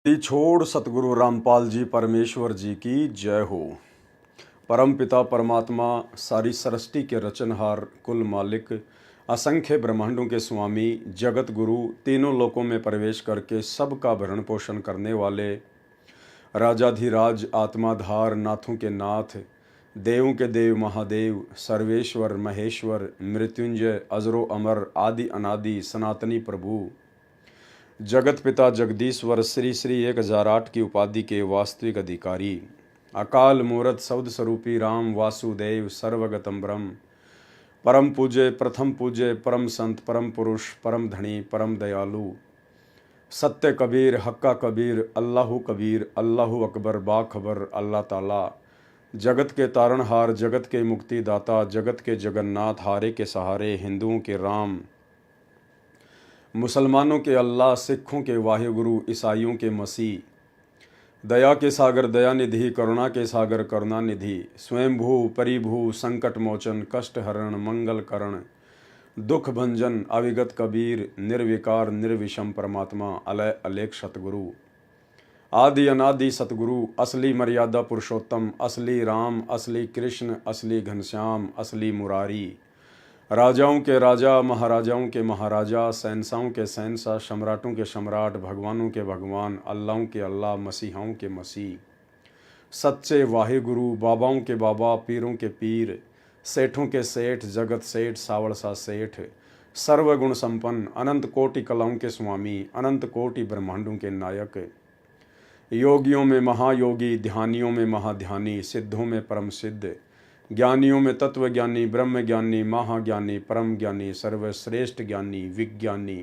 छोड़ सतगुरु रामपाल जी परमेश्वर जी की जय हो। परम पिता परमात्मा सारी सृष्टि के रचनहार कुल मालिक असंख्य ब्रह्मांडों के स्वामी जगत गुरु तीनों लोकों में प्रवेश करके सबका भरण पोषण करने वाले राजाधिराज आत्माधार नाथों के नाथ देवों के देव महादेव सर्वेश्वर महेश्वर मृत्युंजय अजरो अमर आदि अनादि सनातनी प्रभु जगत पिता जगदीश्वर श्री श्री 1008 की उपाधि के वास्तविक अधिकारी अकाल मूर्त शब्द स्वरूपी राम वासुदेव सर्वगतम ब्रह्म परम पूज्य प्रथम पूज्य परम संत परम पुरुष परम धनी परम दयालु सत्य कबीर हक्का कबीर अल्लाहु कबीर अल्लाहु अकबर बाखबर अल्लाह ताला जगत के तारणहार जगत के मुक्तिदाता जगत के जगन्नाथ हारे के सहारे हिंदुओं के राम मुसलमानों के अल्लाह सिखों के वाहिगुरु ईसाइयों के मसीह दया के सागर दया निधि करुणा के सागर करुणा निधि स्वयंभू परिभू संकट मोचन कष्ट हरण मंगल करण दुख भंजन अविगत कबीर निर्विकार निर्विषम परमात्मा अलय अलेख सतगुरु आदि अनादि सतगुरु असली मर्यादा पुरुषोत्तम असली राम असली कृष्ण असली घनश्याम असली मुरारी राजाओं के राजा महाराजाओं के महाराजा शहंशाहों के शहंशाह सम्राटों के सम्राट भगवानों के भगवान अल्लाहों के अल्लाह मसीहाओं के मसीह सच्चे वाहिगुरु बाबाओं के बाबा पीरों के पीर सेठों के सेठ जगत सेठ सावड़सा सेठ सर्वगुण संपन्न अनंत कोटि कलाओं के स्वामी अनंत कोटि ब्रह्मांडों के नायक योगियों में महायोगी ध्यानियों में महाध्यानी सिद्धों में परम सिद्ध ज्ञानियों में तत्व ज्ञानी ब्रह्म ज्ञानी महाज्ञानी परम ज्ञानी सर्वश्रेष्ठ ज्ञानी विज्ञानी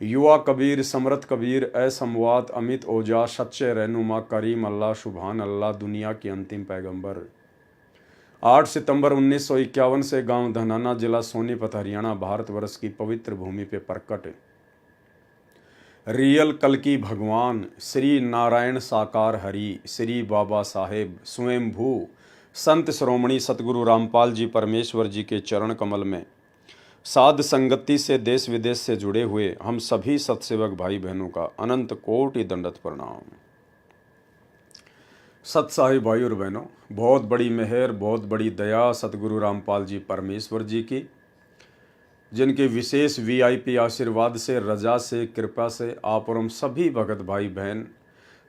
युवा कबीर समरथ कबीर असमवात अमित ओजा सच्चे रहनुमा करीम अल्लाह सुभान अल्लाह दुनिया के अंतिम पैगंबर 8 सितंबर 1951 से गांव धनाना जिला सोनीपत हरियाणा भारतवर्ष की पवित्र भूमि पे प्रकट रियल कल की भगवान श्री नारायण साकार हरि श्री बाबा साहेब स्वयंभू संत श्रोमणी सतगुरु रामपाल जी परमेश्वर जी के चरण कमल में साध संगति से देश विदेश से जुड़े हुए हम सभी सत्सेवक भाई बहनों का अनंत कोटि दंडवत प्रणाम। सत्साही भाई और बहनों, बहुत बड़ी मेहर बहुत बड़ी दया सतगुरु रामपाल जी परमेश्वर जी की, जिनके विशेष वीआईपी आशीर्वाद से रजा से कृपा से आप और हम सभी भगत भाई बहन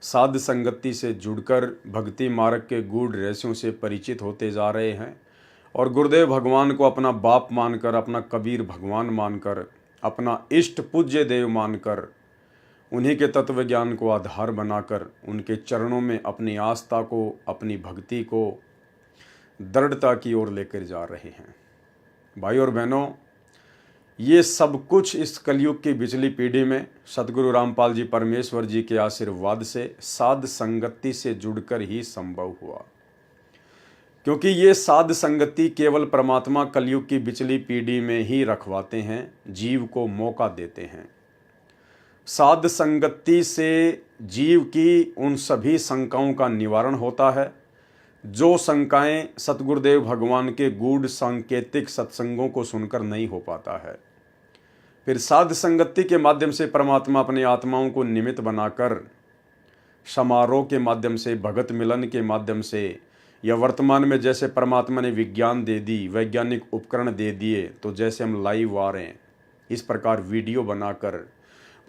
साध संगति से जुड़कर भक्ति मार्ग के गूढ़ रहस्यों से परिचित होते जा रहे हैं और गुरुदेव भगवान को अपना बाप मानकर अपना कबीर भगवान मानकर अपना इष्ट पूज्य देव मानकर उन्हीं के तत्व ज्ञान को आधार बनाकर उनके चरणों में अपनी आस्था को अपनी भक्ति को दृढ़ता की ओर लेकर जा रहे हैं। भाई और बहनों, ये सब कुछ इस कलयुग की बिचली पीढ़ी में सतगुरु रामपाल जी परमेश्वर जी के आशीर्वाद से साध संगति से जुड़कर ही संभव हुआ, क्योंकि ये साध संगति केवल परमात्मा कलयुग की बिचली पीढ़ी में ही रखवाते हैं, जीव को मौका देते हैं। साध संगति से जीव की उन सभी शंकाओं का निवारण होता है जो शंकाएं सतगुरुदेव भगवान के गूढ़ सांकेतिक सत्संगों को सुनकर नहीं हो पाता है। फिर साध संगति के माध्यम से परमात्मा अपनी आत्माओं को निमित्त बनाकर समारोह के माध्यम से भगत मिलन के माध्यम से या वर्तमान में जैसे परमात्मा ने विज्ञान दे दी वैज्ञानिक उपकरण दे दिए, तो जैसे हम लाइव आ रहे हैं इस प्रकार वीडियो बनाकर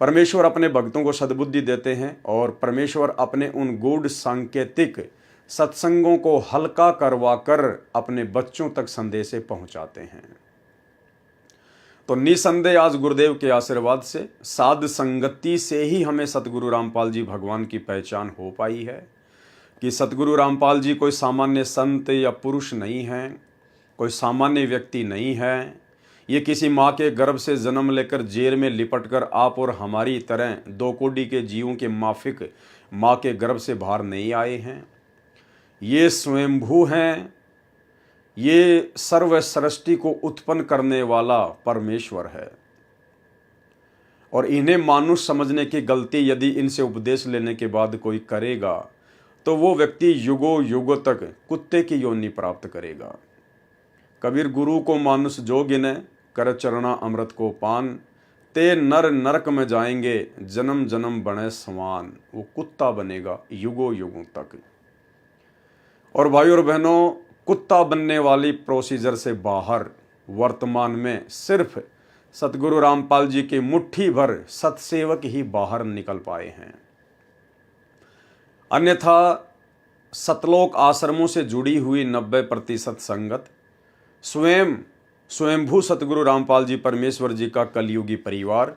परमेश्वर अपने भक्तों को सद्बुद्धि देते हैं और परमेश्वर अपने उन गूढ़ सांकेतिक सत्संगों को हल्का करवाकर अपने बच्चों तक संदेशे पहुंचाते हैं। तो निसंदेह आज गुरुदेव के आशीर्वाद से साध संगति से ही हमें सतगुरु रामपाल जी भगवान की पहचान हो पाई है कि सतगुरु रामपाल जी कोई सामान्य संत या पुरुष नहीं हैं, कोई सामान्य व्यक्ति नहीं है। ये किसी माँ के गर्भ से जन्म लेकर जेल में लिपटकर आप और हमारी तरह 2 कोटि के जीवों के माफिक माँ के गर्भ से बाहर नहीं आए हैं। ये स्वयंभू हैं, ये सर्व सृष्टि को उत्पन्न करने वाला परमेश्वर है। और इन्हें मानुष समझने की गलती यदि इनसे उपदेश लेने के बाद कोई करेगा तो वो व्यक्ति युगों युगों तक कुत्ते की योनि प्राप्त करेगा। कबीर गुरु को मानुष जो गिने कर चरणा अमृत को पान, ते नर नरक में जाएंगे, जन्म जन्म बने समान। वो कुत्ता बनेगा युगों युगों तक। और भाई और बहनों, कुत्ता बनने वाली प्रोसीजर से बाहर वर्तमान में सिर्फ सतगुरु रामपाल जी की मुट्ठी भर सतसेवक ही बाहर निकल पाए हैं। अन्यथा सतलोक आश्रमों से जुड़ी हुई 90% संगत, स्वयंभू सतगुरु रामपाल जी परमेश्वर जी का कलयुगी परिवार,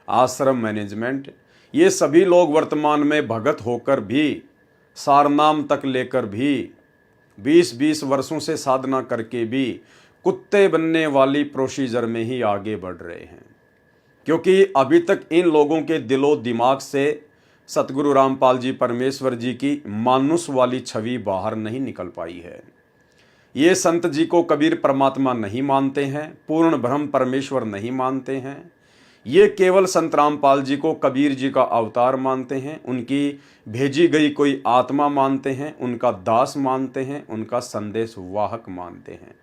आश्रम मैनेजमेंट, ये सभी लोग वर्तमान में भगत होकर भी, सारनाम तक लेकर भी, 20-20 वर्षों से साधना करके भी कुत्ते बनने वाली प्रोसीजर में ही आगे बढ़ रहे हैं। क्योंकि अभी तक इन लोगों के दिलो दिमाग से सतगुरु रामपाल जी परमेश्वर जी की मानुष वाली छवि बाहर नहीं निकल पाई है। ये संत जी को कबीर परमात्मा नहीं मानते हैं, पूर्ण ब्रह्म परमेश्वर नहीं मानते हैं। ये केवल संत रामपाल जी को कबीर जी का अवतार मानते हैं, उनकी भेजी गई कोई आत्मा मानते हैं, उनका दास मानते हैं, उनका संदेश वाहक मानते हैं।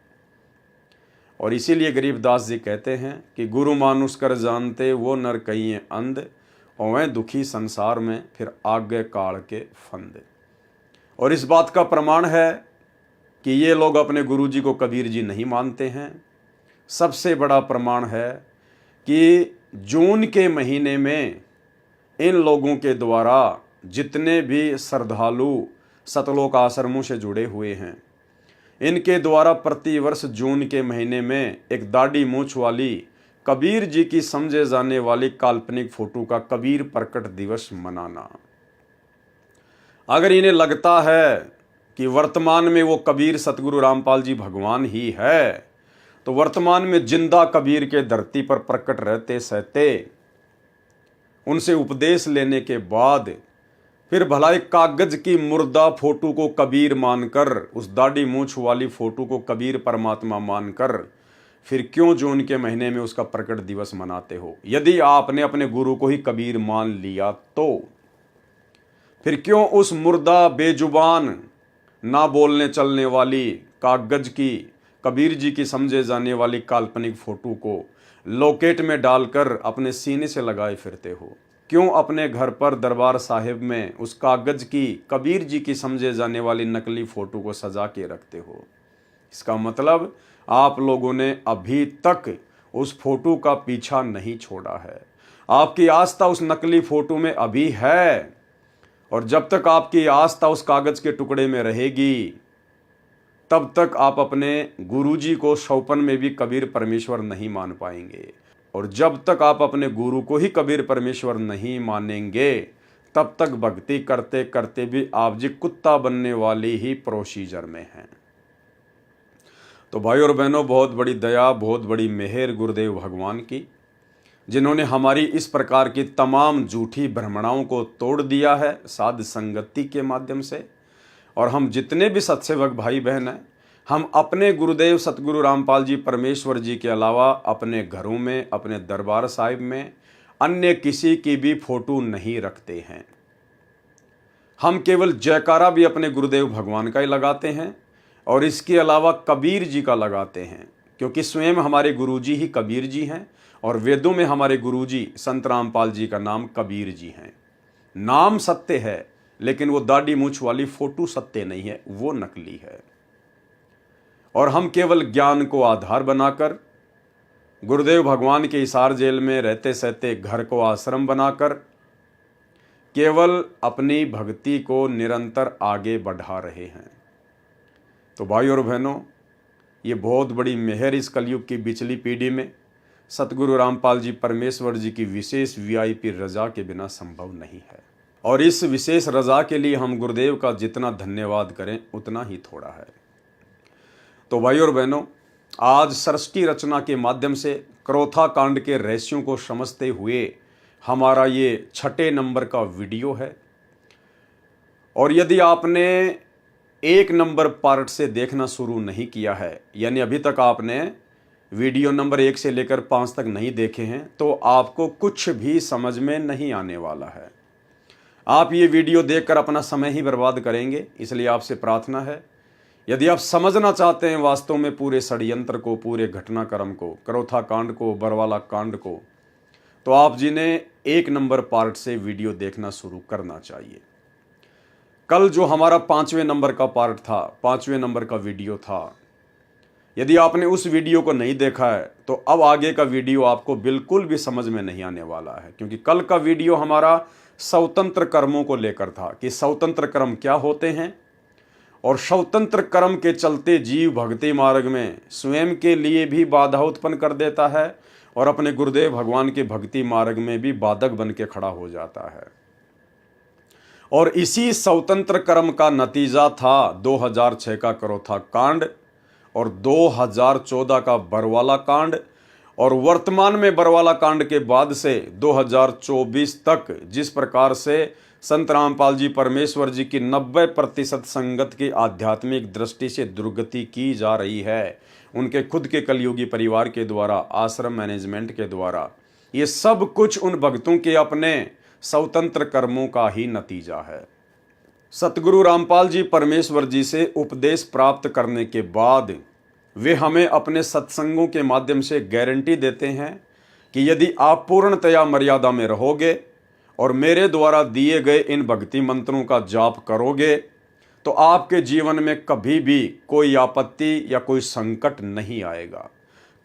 और इसीलिए गरीबदास जी कहते हैं कि गुरु मानुष कर जानते वो नर कहिए अंध, और दुखी संसार में फिर आगे काल के फंद। और इस बात का प्रमाण है कि ये लोग अपने गुरु जी को कबीर जी नहीं मानते हैं। सबसे बड़ा प्रमाण है कि जून के महीने में इन लोगों के द्वारा जितने भी श्रद्धालु सतलोक आश्रमों से जुड़े हुए हैं, इनके द्वारा प्रतिवर्ष जून के महीने में एक दाढ़ी मूंछ वाली कबीर जी की समझे जाने वाली काल्पनिक फोटो का कबीर प्रकट दिवस मनाना। अगर इन्हें लगता है कि वर्तमान में वो कबीर सतगुरु रामपाल जी भगवान ही है, तो वर्तमान में जिंदा कबीर के धरती पर प्रकट रहते सहते उनसे उपदेश लेने के बाद फिर भला एक कागज की मुर्दा फोटो को कबीर मानकर, उस दाढ़ी मूंछ वाली फोटो को कबीर परमात्मा मानकर, फिर क्यों जून के महीने में उसका प्रकट दिवस मनाते हो? यदि आपने अपने गुरु को ही कबीर मान लिया तो फिर क्यों उस मुर्दा बेजुबान ना बोलने चलने वाली कागज की कबीर जी की समझे जाने वाली काल्पनिक फोटो को लॉकेट में डालकर अपने सीने से लगाए फिरते हो? क्यों अपने घर पर दरबार साहिब में उस कागज की कबीर जी की समझे जाने वाली नकली फोटो को सजा के रखते हो? इसका मतलब आप लोगों ने अभी तक उस फोटो का पीछा नहीं छोड़ा है। आपकी आस्था उस नकली फोटो में अभी है, और जब तक आपकी आस्था उस कागज के टुकड़े में रहेगी, तब तक आप अपने गुरुजी को सौपन में भी कबीर परमेश्वर नहीं मान पाएंगे। और जब तक आप अपने गुरु को ही कबीर परमेश्वर नहीं मानेंगे, तब तक भक्ति करते करते भी आप जी कुत्ता बनने वाली ही प्रोसीजर में हैं। तो भाई और बहनों, बहुत बड़ी दया, बहुत बड़ी मेहर गुरुदेव भगवान की, जिन्होंने हमारी इस प्रकार की तमाम झूठी भ्रमणाओं को तोड़ दिया है साध संगति के माध्यम से। और हम जितने भी सत्सेवक भाई बहन हैं, हम अपने गुरुदेव सतगुरु रामपाल जी परमेश्वर जी के अलावा अपने घरों में, अपने दरबार साहिब में अन्य किसी की भी फोटो नहीं रखते हैं। हम केवल जयकारा भी अपने गुरुदेव भगवान का ही लगाते हैं, और इसके अलावा कबीर जी का लगाते हैं, क्योंकि स्वयं हमारे गुरुजी ही कबीर जी हैं, और वेदों में हमारे गुरुजी संत रामपाल जी का नाम कबीर जी हैं। नाम सत्य है, लेकिन वो दाढ़ी मूंछ वाली फोटो सत्य नहीं है, वो नकली है। और हम केवल ज्ञान को आधार बनाकर, गुरुदेव भगवान के हिसार जेल में रहते सहते घर को आश्रम बनाकर, केवल अपनी भक्ति को निरंतर आगे बढ़ा रहे हैं। तो भाई और बहनों, ये बहुत बड़ी मेहर इस कलयुग की बिचली पीढ़ी में सतगुरु रामपाल जी परमेश्वर जी की विशेष वीआईपी रजा के बिना संभव नहीं है। और इस विशेष रजा के लिए हम गुरुदेव का जितना धन्यवाद करें उतना ही थोड़ा है। तो भाई और बहनों, आज सृष्टि रचना के माध्यम से क्रोथा कांड के रहस्यों को समझते हुए हमारा ये 6 नंबर का वीडियो है। और यदि आपने 1 नंबर पार्ट से देखना शुरू नहीं किया है, यानी अभी तक आपने वीडियो नंबर 1 से लेकर 5 तक नहीं देखे हैं, तो आपको कुछ भी समझ में नहीं आने वाला है। आप ये वीडियो देखकर अपना समय ही बर्बाद करेंगे। इसलिए आपसे प्रार्थना है, यदि आप समझना चाहते हैं वास्तव में पूरे षड्यंत्र को, पूरे घटनाक्रम को, क्रोथा कांड को, बरवाला कांड को, तो आप जी ने 1 नंबर पार्ट से वीडियो देखना शुरू करना चाहिए। कल जो हमारा 5वें नंबर का पार्ट था, 5वें नंबर का वीडियो था, यदि आपने उस वीडियो को नहीं देखा है तो अब आगे का वीडियो आपको बिल्कुल भी समझ में नहीं आने वाला है, क्योंकि कल का वीडियो हमारा स्वतंत्र कर्मों को लेकर था कि स्वतंत्र कर्म क्या होते हैं और स्वतंत्र कर्म के चलते जीव भक्ति मार्ग में स्वयं के लिए भी बाधा उत्पन्न कर देता है और अपने गुरुदेव भगवान के भक्ति मार्ग में भी बाधक बन के खड़ा हो जाता है। और इसी स्वतंत्र कर्म का नतीजा था 2006 का करोथा कांड और 2014 का बरवाला कांड, और वर्तमान में बरवाला कांड के बाद से 2024 तक जिस प्रकार से संत रामपाल जी परमेश्वर जी की 90% संगत की आध्यात्मिक दृष्टि से दुर्गति की जा रही है, उनके खुद के कलयुगी परिवार के द्वारा, आश्रम मैनेजमेंट के द्वारा, ये सब कुछ उन भक्तों के अपने स्वतंत्र कर्मों का ही नतीजा है। सतगुरु रामपाल जी परमेश्वर जी से उपदेश प्राप्त करने के बाद वे हमें अपने सत्संगों के माध्यम से गारंटी देते हैं कि यदि आप पूर्णतया मर्यादा में रहोगे और मेरे द्वारा दिए गए इन भक्ति मंत्रों का जाप करोगे तो आपके जीवन में कभी भी कोई आपत्ति या कोई संकट नहीं आएगा,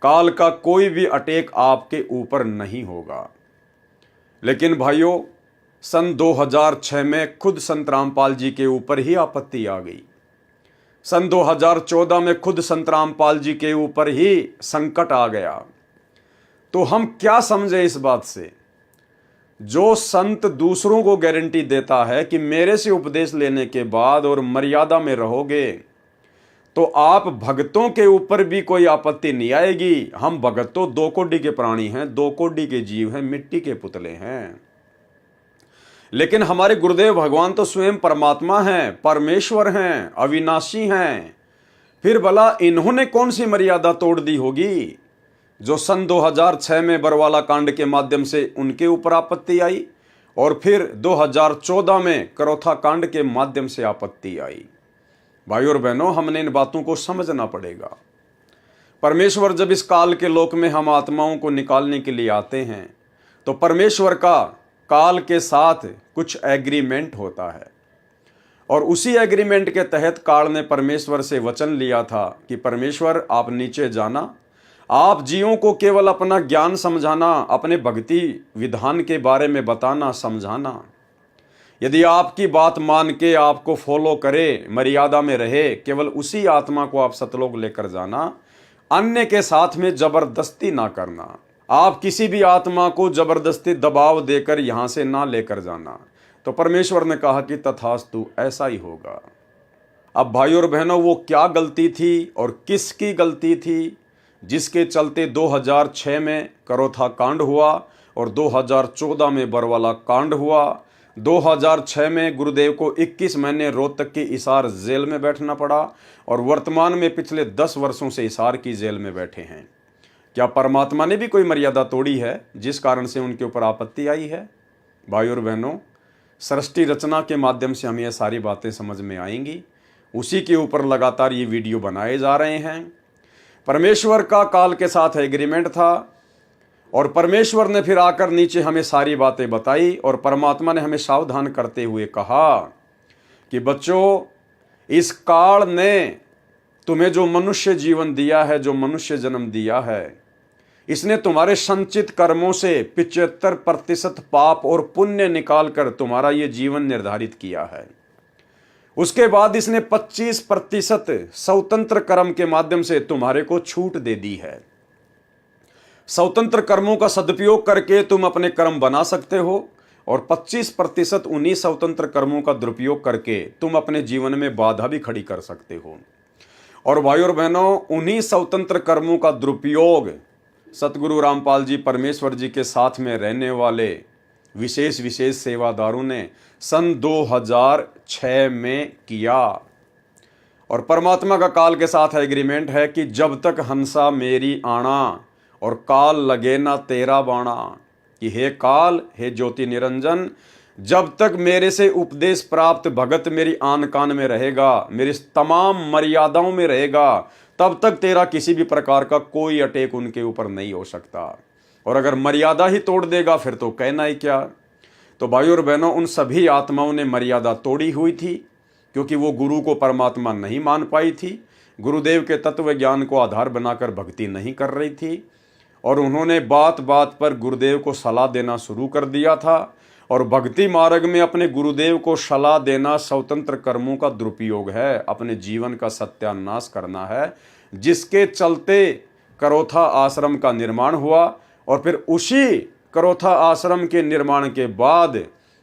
काल का कोई भी अटैक आपके ऊपर नहीं होगा। लेकिन भाइयों, सन 2006 में खुद संत रामपाल जी के ऊपर ही आपत्ति आ गई। सन 2014 में खुद संत रामपाल जी के ऊपर ही संकट आ गया। तो हम क्या समझे इस बात से? जो संत दूसरों को गारंटी देता है कि मेरे से उपदेश लेने के बाद और मर्यादा में रहोगे तो आप भक्तों के ऊपर भी कोई आपत्ति नहीं आएगी। हम भगत तो 2 कोटि के प्राणी हैं, 2 कोटि के जीव हैं, मिट्टी के पुतले हैं। लेकिन हमारे गुरुदेव भगवान तो स्वयं परमात्मा हैं, परमेश्वर हैं, अविनाशी हैं। फिर भला इन्होंने कौन सी मर्यादा तोड़ दी होगी जो सन 2006 में बरवाला कांड के माध्यम से उनके ऊपर आपत्ति आई और फिर 2014 में करोथा कांड के माध्यम से आपत्ति आई। भाई और बहनों, हमने इन बातों को समझना पड़ेगा। परमेश्वर जब इस काल के लोक में हम आत्माओं को निकालने के लिए आते हैं तो परमेश्वर का काल के साथ कुछ एग्रीमेंट होता है, और उसी एग्रीमेंट के तहत काल ने परमेश्वर से वचन लिया था कि परमेश्वर आप नीचे जाना, आप जीवों को केवल अपना ज्ञान समझाना, अपने भक्ति विधान के बारे में बताना, समझाना। यदि आपकी बात मान के आपको फॉलो करे, मर्यादा में रहे, केवल उसी आत्मा को आप सतलोक लेकर जाना, अन्य के साथ में जबरदस्ती ना करना। आप किसी भी आत्मा को जबरदस्ती दबाव देकर यहां से ना लेकर जाना। तो परमेश्वर ने कहा कि तथास्तु, ऐसा ही होगा। अब भाई और बहनों, वो क्या गलती थी और किसकी गलती थी जिसके चलते 2006 में करोथा कांड हुआ और 2014 में बरवाला कांड हुआ। 2006 में गुरुदेव को 21 महीने रोहतक की हिसार जेल में बैठना पड़ा और वर्तमान में पिछले 10 वर्षों से हिसार की जेल में बैठे हैं। क्या परमात्मा ने भी कोई मर्यादा तोड़ी है जिस कारण से उनके ऊपर आपत्ति आई है? भाई और बहनों, सृष्टि रचना के माध्यम से हमें ये सारी बातें समझ में आएंगी। उसी के ऊपर लगातार ये वीडियो बनाए जा रहे हैं। परमेश्वर का काल के साथ एग्रीमेंट था और परमेश्वर ने फिर आकर नीचे हमें सारी बातें बताई और परमात्मा ने हमें सावधान करते हुए कहा कि बच्चों, इस काल ने तुम्हें जो मनुष्य जीवन दिया है, जो मनुष्य जन्म दिया है, इसने तुम्हारे संचित कर्मों से 75% पाप और पुण्य निकालकर तुम्हारा ये जीवन निर्धारित किया है। उसके बाद इसने 25% स्वतंत्र कर्म के माध्यम से तुम्हारे को छूट दे दी है। स्वतंत्र कर्मों का सदुपयोग करके तुम अपने कर्म बना सकते हो और 25% उन्हीं स्वतंत्र कर्मों का दुरुपयोग करके तुम अपने जीवन में बाधा भी खड़ी कर सकते हो। और भाई और बहनों, उन्हीं स्वतंत्र कर्मों का दुरुपयोग सतगुरु रामपाल जी परमेश्वर जी के साथ में रहने वाले विशेष सेवादारों ने सन 2006 में किया। और परमात्मा का काल के साथ एग्रीमेंट है कि जब तक हंसा मेरी आना और काल लगे ना तेरा बाणा, कि हे काल, हे ज्योति निरंजन, जब तक मेरे से उपदेश प्राप्त भगत मेरी आन कान में रहेगा, मेरी तमाम मर्यादाओं में रहेगा, तब तक तेरा किसी भी प्रकार का कोई अटैक उनके ऊपर नहीं हो सकता। और अगर मर्यादा ही तोड़ देगा फिर तो कहना ही क्या। तो भाइयों और बहनों, उन सभी आत्माओं ने मर्यादा तोड़ी हुई थी, क्योंकि वो गुरु को परमात्मा नहीं मान पाई थी, गुरुदेव के तत्व ज्ञान को आधार बनाकर भक्ति नहीं कर रही थी, और उन्होंने बात बात पर गुरुदेव को सलाह देना शुरू कर दिया था। और भक्ति मार्ग में अपने गुरुदेव को सलाह देना स्वतंत्र कर्मों का दुरुपयोग है, अपने जीवन का सत्यानाश करना है, जिसके चलते करोथा आश्रम का निर्माण हुआ। और फिर उसी करोथा आश्रम के निर्माण के बाद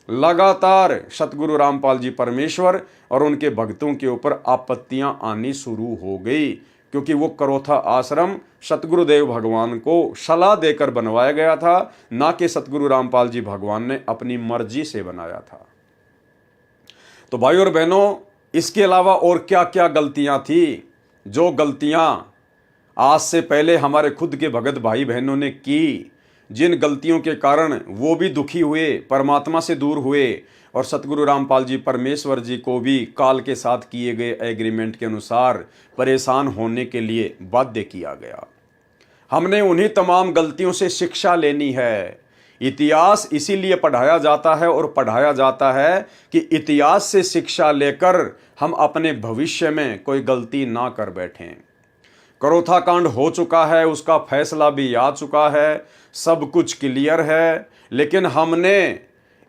लगातार सतगुरु रामपाल जी परमेश्वर और उनके भक्तों के ऊपर आपत्तियां आनी शुरू हो गई, क्योंकि वो करोथा आश्रम सतगुरुदेव भगवान को सलाह देकर बनवाया गया था, ना कि सतगुरु रामपाल जी भगवान ने अपनी मर्जी से बनाया था। तो भाइयों और बहनों, इसके अलावा और क्या क्या गलतियां थी, जो गलतियां आज से पहले हमारे खुद के भगत भाई बहनों ने की, जिन गलतियों के कारण वो भी दुखी हुए, परमात्मा से दूर हुए, और सतगुरु रामपाल जी परमेश्वर जी को भी काल के साथ किए गए एग्रीमेंट के अनुसार परेशान होने के लिए बाध्य किया गया। हमने उन्हीं तमाम गलतियों से शिक्षा लेनी है। इतिहास इसीलिए पढ़ाया जाता है, और पढ़ाया जाता है कि इतिहास से शिक्षा लेकर हम अपने भविष्य में कोई गलती ना कर बैठें। करोथा कांड हो चुका है, उसका फैसला भी आ चुका है, सब कुछ क्लियर है, लेकिन हमने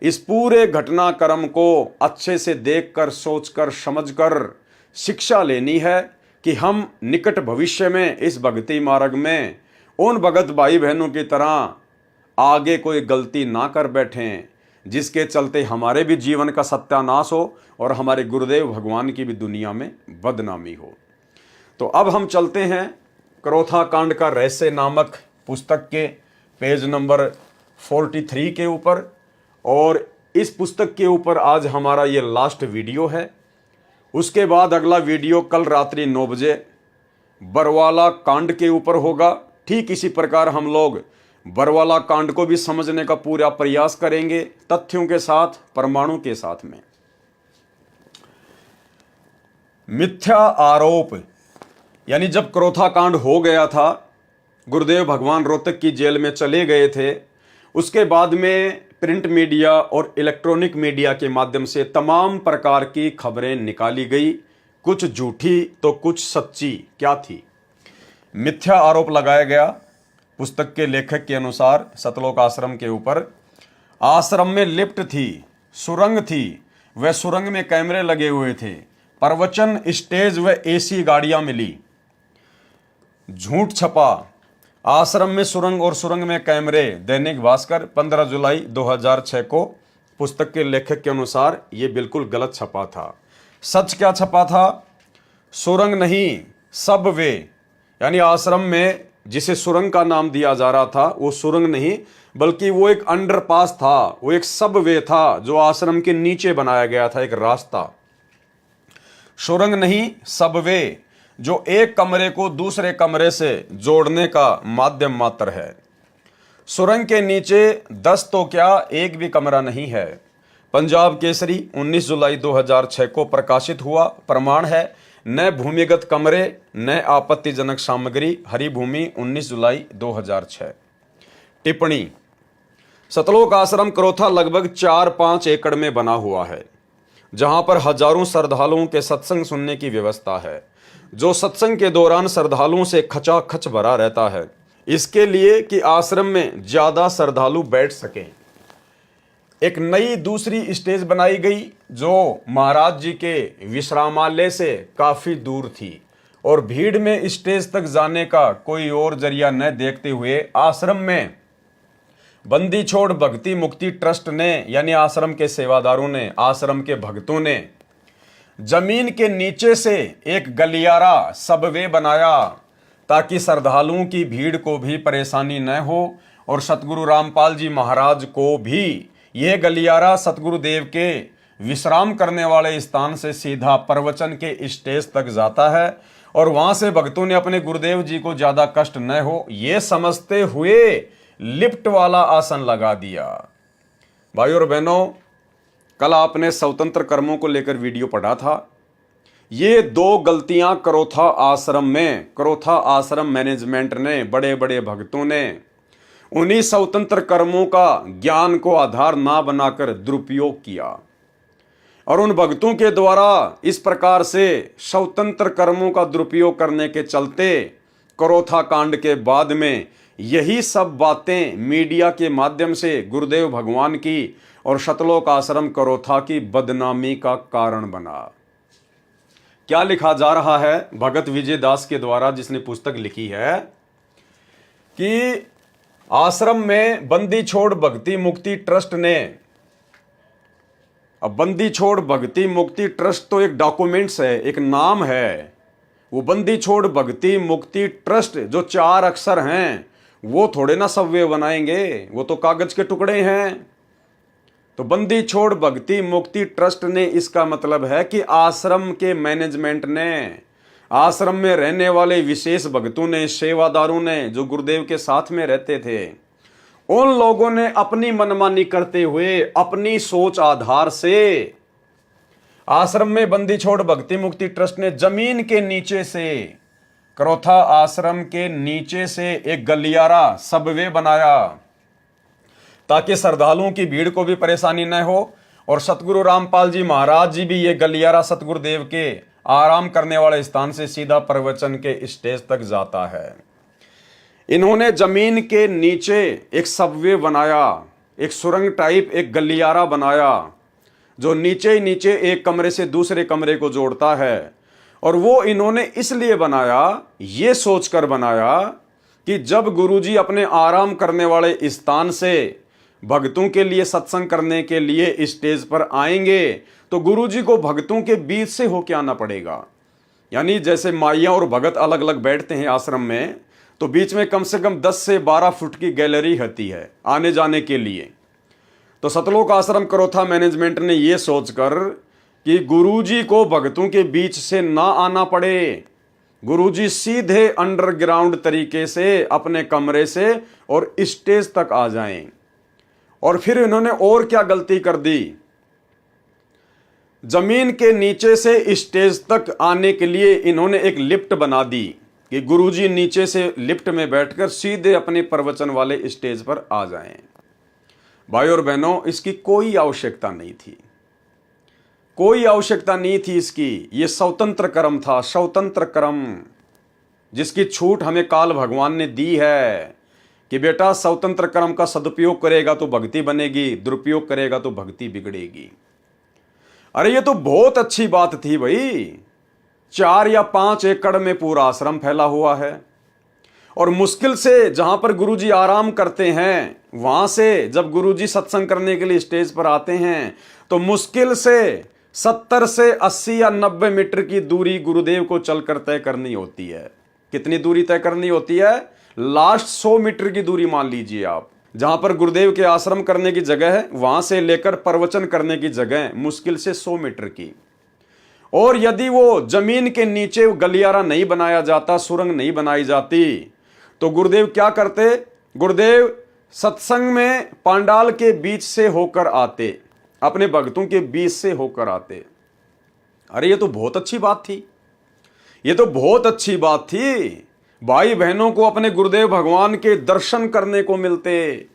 इस पूरे घटनाक्रम को अच्छे से देखकर, सोचकर, समझकर शिक्षा लेनी है कि हम निकट भविष्य में इस भक्ति मार्ग में उन भगत भाई बहनों की तरह आगे कोई गलती ना कर बैठें, जिसके चलते हमारे भी जीवन का सत्यानाश हो और हमारे गुरुदेव भगवान की भी दुनिया में बदनामी हो। तो अब हम चलते हैं करोथा कांड का रहस्य नामक पुस्तक के पेज नंबर 43 के ऊपर, और इस पुस्तक के ऊपर आज हमारा ये लास्ट वीडियो है। उसके बाद अगला वीडियो कल रात्रि 9 बजे बरवाला कांड के ऊपर होगा। ठीक इसी प्रकार हम लोग बरवाला कांड को भी समझने का पूरा प्रयास करेंगे, तथ्यों के साथ, प्रमाणों के साथ में। मिथ्या आरोप, यानी जब करोथा कांड हो गया था, गुरुदेव भगवान रोहतक की जेल में चले गए थे, उसके बाद में प्रिंट मीडिया और इलेक्ट्रॉनिक मीडिया के माध्यम से तमाम प्रकार की खबरें निकाली गई, कुछ झूठी तो कुछ सच्ची। क्या थी? मिथ्या आरोप लगाया गया पुस्तक के लेखक के अनुसार सतलोक आश्रम के ऊपर। आश्रम में लिफ्ट थी, सुरंग थी, वह सुरंग में कैमरे लगे हुए थे, प्रवचन स्टेज व एसी गाड़ियां मिली। झूठ छपा, आश्रम में सुरंग और सुरंग में कैमरे। दैनिक भास्कर 15 जुलाई 2006 को पुस्तक के लेखक के अनुसार ये बिल्कुल गलत छपा था। सच क्या छपा था? सुरंग नहीं, सबवे, यानी आश्रम में जिसे सुरंग का नाम दिया जा रहा था वो सुरंग नहीं, बल्कि वो एक अंडरपास था, वो एक सबवे था जो आश्रम के नीचे बनाया गया था, एक रास्ता। सुरंग नहीं, सबवे, जो एक कमरे को दूसरे कमरे से जोड़ने का माध्यम मात्र है। सुरंग के नीचे 10 तो क्या, एक भी कमरा नहीं है। पंजाब केसरी 19 जुलाई 2006 को प्रकाशित हुआ। प्रमाण है, न भूमिगत कमरे न आपत्तिजनक सामग्री, हरिभूमि 19 जुलाई 2006। टिप्पणी, सतलोक आश्रम करोथा लगभग 4-5 एकड़ में बना हुआ है, जहां पर हजारों श्रद्धालुओं के सत्संग सुनने की व्यवस्था है, जो सत्संग के दौरान श्रद्धालुओं से खचाखच भरा रहता है, इसके लिए कि आश्रम में ज्यादा श्रद्धालु बैठ सकें। एक नई दूसरी स्टेज बनाई गई जो महाराज जी के विश्रामालय से काफी दूर थी, और भीड़ में स्टेज तक जाने का कोई और जरिया न देखते हुए आश्रम में बंदी छोड़ भक्ति मुक्ति ट्रस्ट ने, यानी आश्रम के सेवादारों ने, आश्रम के भक्तों ने जमीन के नीचे से एक गलियारा सबवे बनाया, ताकि श्रद्धालुओं की भीड़ को भी परेशानी न हो, और सतगुरु रामपाल जी महाराज को भी यह गलियारा सतगुरुदेव के विश्राम करने वाले स्थान से सीधा प्रवचन के स्टेज तक जाता है, और वहां से भक्तों ने अपने गुरुदेव जी को ज्यादा कष्ट न हो ये समझते हुए लिफ्ट वाला आसन लगा दिया। भाइयों और बहनों, कल आपने स्वतंत्र कर्मों को लेकर वीडियो पढ़ा था। ये 2 गलतियां करोथा आश्रम मैनेजमेंट ने, बड़े बड़े भक्तों ने, उन्हीं स्वतंत्र कर्मों का ज्ञान को आधार ना बनाकर दुरुपयोग किया और उन भक्तों के द्वारा इस प्रकार से स्वतंत्र कर्मों का दुरुपयोग करने के चलते करोथा कांड के बाद में यही सब बातें मीडिया के माध्यम से गुरुदेव भगवान की और सतलोक आश्रम करोथा की बदनामी का कारण बना। क्या लिखा जा रहा है भगत विजय दास के द्वारा, जिसने पुस्तक लिखी है कि आश्रम में बंदी छोड़ भक्ति मुक्ति ट्रस्ट ने, अब बंदी छोड़ भक्ति मुक्ति ट्रस्ट तो एक डॉक्यूमेंट्स है, एक नाम है। वो बंदी छोड़ भक्ति मुक्ति ट्रस्ट जो 4 अक्षर हैं वो थोड़े ना सव्य बनाएंगे, वो तो कागज के टुकड़े हैं। तो बंदी छोड़ भक्ति मुक्ति ट्रस्ट ने, इसका मतलब है कि आश्रम के मैनेजमेंट ने, आश्रम में रहने वाले विशेष भक्तों ने, सेवादारों ने, जो गुरुदेव के साथ में रहते थे, उन लोगों ने अपनी मनमानी करते हुए अपनी सोच आधार से आश्रम में बंदी छोड़ भक्ति मुक्ति ट्रस्ट ने जमीन के नीचे से, करोथा आश्रम के नीचे से एक गलियारा सबवे बनाया ताकि श्रद्धालुओं की भीड़ को भी परेशानी न हो। और सतगुरु रामपाल जी महाराज जी भी ये गलियारा सतगुरुदेव के आराम करने वाले स्थान से सीधा प्रवचन के स्टेज तक जाता है। इन्होंने जमीन के नीचे एक सबवे बनाया, एक सुरंग टाइप एक गलियारा बनाया जो नीचे ही नीचे एक कमरे से दूसरे कमरे को जोड़ता है। और वो इन्होंने इसलिए बनाया, ये सोचकर बनाया कि जब गुरुजी अपने आराम करने वाले स्थान से भक्तों के लिए सत्संग करने के लिए स्टेज पर आएंगे तो गुरुजी को भक्तों के बीच से होके आना पड़ेगा। यानी जैसे माइया और भगत अलग अलग बैठते हैं आश्रम में, तो बीच में कम से कम 10 से 12 फुट की गैलरी होती है आने जाने के लिए। तो सतलोक आश्रम करोथा मैनेजमेंट ने यह सोचकर कि गुरुजी को भक्तों के बीच से ना आना पड़े, गुरुजी सीधे अंडरग्राउंड तरीके से अपने कमरे से और स्टेज तक आ जाएं। और फिर इन्होंने और क्या गलती कर दी, जमीन के नीचे से स्टेज तक आने के लिए इन्होंने एक लिफ्ट बना दी कि गुरुजी नीचे से लिफ्ट में बैठकर सीधे अपने प्रवचन वाले स्टेज पर आ जाएं। भाई और बहनों, इसकी कोई आवश्यकता नहीं थी, कोई आवश्यकता नहीं थी इसकी। ये स्वतंत्र कर्म था, स्वतंत्र कर्म, जिसकी छूट हमें काल भगवान ने दी है कि बेटा स्वतंत्र कर्म का सदुपयोग करेगा तो भक्ति बनेगी, दुरुपयोग करेगा तो भक्ति बिगड़ेगी। अरे ये तो बहुत अच्छी बात थी भाई। 4 या 5 एकड़ में पूरा आश्रम फैला हुआ है और मुश्किल से जहां पर गुरुजी आराम करते हैं वहां से जब गुरुजी सत्संग करने के लिए स्टेज पर आते हैं तो मुश्किल से 70 से 80 या 90 मीटर की दूरी गुरुदेव को चलकर तय करनी होती है। कितनी दूरी तय करनी होती है? लास्ट 100 मीटर की दूरी मान लीजिए आप। जहां पर गुरुदेव के आश्रम करने की जगह है वहां से लेकर प्रवचन करने की जगह मुश्किल से 100 मीटर की। और यदि वो जमीन के नीचे गलियारा नहीं बनाया जाता, सुरंग नहीं बनाई जाती, तो गुरुदेव क्या करते? गुरुदेव सत्संग में पांडाल के बीच से होकर आते, अपने भक्तों के बीच से होकर आते। अरे ये तो बहुत अच्छी बात थी, ये तो बहुत अच्छी बात थी। भाई बहनों को अपने गुरुदेव भगवान के दर्शन करने को मिलते,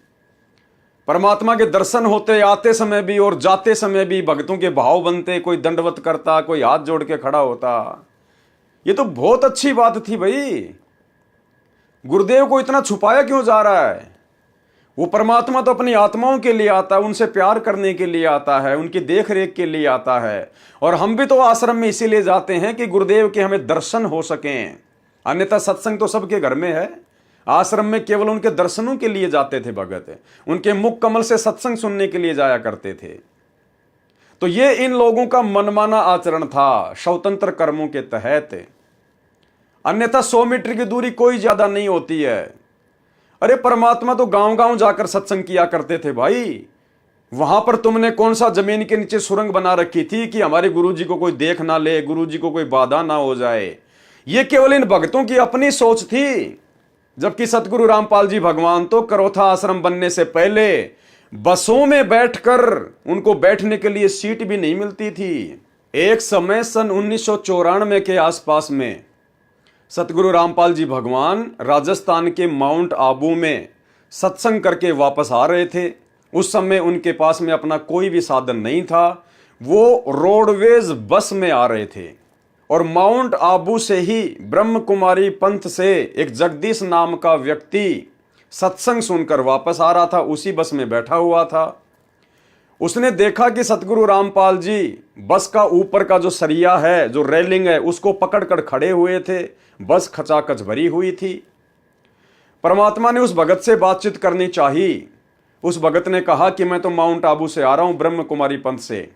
परमात्मा के दर्शन होते आते समय भी और जाते समय भी, भक्तों के भाव बनते, कोई दंडवत करता, कोई हाथ जोड़ के खड़ा होता। ये तो बहुत अच्छी बात थी भाई। गुरुदेव को इतना छुपाया क्यों जा रहा है? वो परमात्मा तो अपनी आत्माओं के लिए आता है, उनसे प्यार करने के लिए आता है, उनकी देख रेख के लिए आता है। और हम भी तो आश्रम में इसीलिए जाते हैं कि गुरुदेव के हमें दर्शन हो सकें, अन्यथा सत्संग तो सबके घर में है। आश्रम में केवल उनके दर्शनों के लिए जाते थे भगत, उनके मुख कमल से सत्संग सुनने के लिए जाया करते थे। तो ये इन लोगों का मनमाना आचरण था स्वतंत्र कर्मों के तहत। अन्यथा 100 मीटर की दूरी कोई ज्यादा नहीं होती है। अरे परमात्मा तो गांव गांव जाकर सत्संग किया करते थे भाई। वहां पर तुमने कौन सा जमीन के नीचे सुरंग बना रखी थी कि हमारे गुरुजी को कोई देख ना ले, गुरुजी को कोई बाधा ना हो जाए? ये केवल इन भक्तों की अपनी सोच थी। जबकि सतगुरु रामपाल जी भगवान तो करोथा आश्रम बनने से पहले बसों में बैठकर उनको बैठने के लिए सीट भी नहीं मिलती थी। एक समय सन 1994 के आसपास में सतगुरु रामपाल जी भगवान राजस्थान के माउंट आबू में सत्संग करके वापस आ रहे थे। उस समय उनके पास में अपना कोई भी साधन नहीं था। वो रोडवेज बस में आ रहे थे और माउंट आबू से ही ब्रह्म कुमारी पंथ से एक जगदीश नाम का व्यक्ति सत्संग सुनकर वापस आ रहा था। उसी बस में बैठा हुआ था। उसने देखा कि सतगुरु रामपाल जी बस का ऊपर का जो सरिया है, जो रेलिंग है, उसको पकड़कर खड़े हुए थे। बस खचाखच भरी हुई थी। परमात्मा ने उस भगत से बातचीत करनी चाहिए। उस भगत ने कहा कि मैं तो माउंट आबू से आ रहा हूं, ब्रह्म कुमारी पंथ से।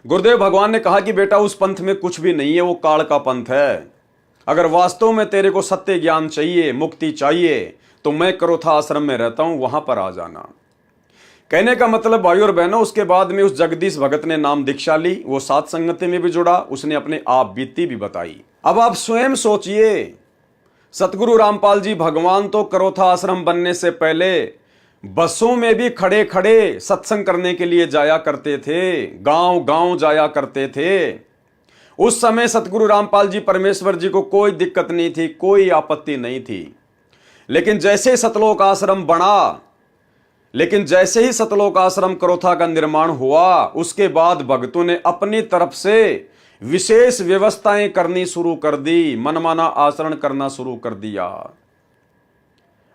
गुरुदेव भगवान ने कहा कि बेटा उस पंथ में कुछ भी नहीं है, वो काल का पंथ है। अगर वास्तव में तेरे को सत्य ज्ञान चाहिए, मुक्ति चाहिए, तो मैं करोथा आश्रम में रहता हूं, वहां पर आ जाना। कहने का मतलब भाई और बहनों, उसके बाद में उस जगदीश भगत ने नाम दीक्षा ली। वो साथ संगति में भी जुड़ा। उसने अपने आप बीती भी बताई। अब आप स्वयं सोचिए, सतगुरु रामपाल जी भगवान तो करोथा आश्रम बनने से पहले बसों में भी खड़े खड़े सत्संग करने के लिए जाया करते थे, गांव गांव जाया करते थे। उस समय सतगुरु रामपाल जी परमेश्वर जी को कोई दिक्कत नहीं थी, कोई आपत्ति नहीं थी। लेकिन जैसे ही सतलोक आश्रम करोथा का निर्माण हुआ, उसके बाद भक्तों ने अपनी तरफ से विशेष व्यवस्थाएं करनी शुरू कर दी, मनमाना आचरण करना शुरू कर दिया।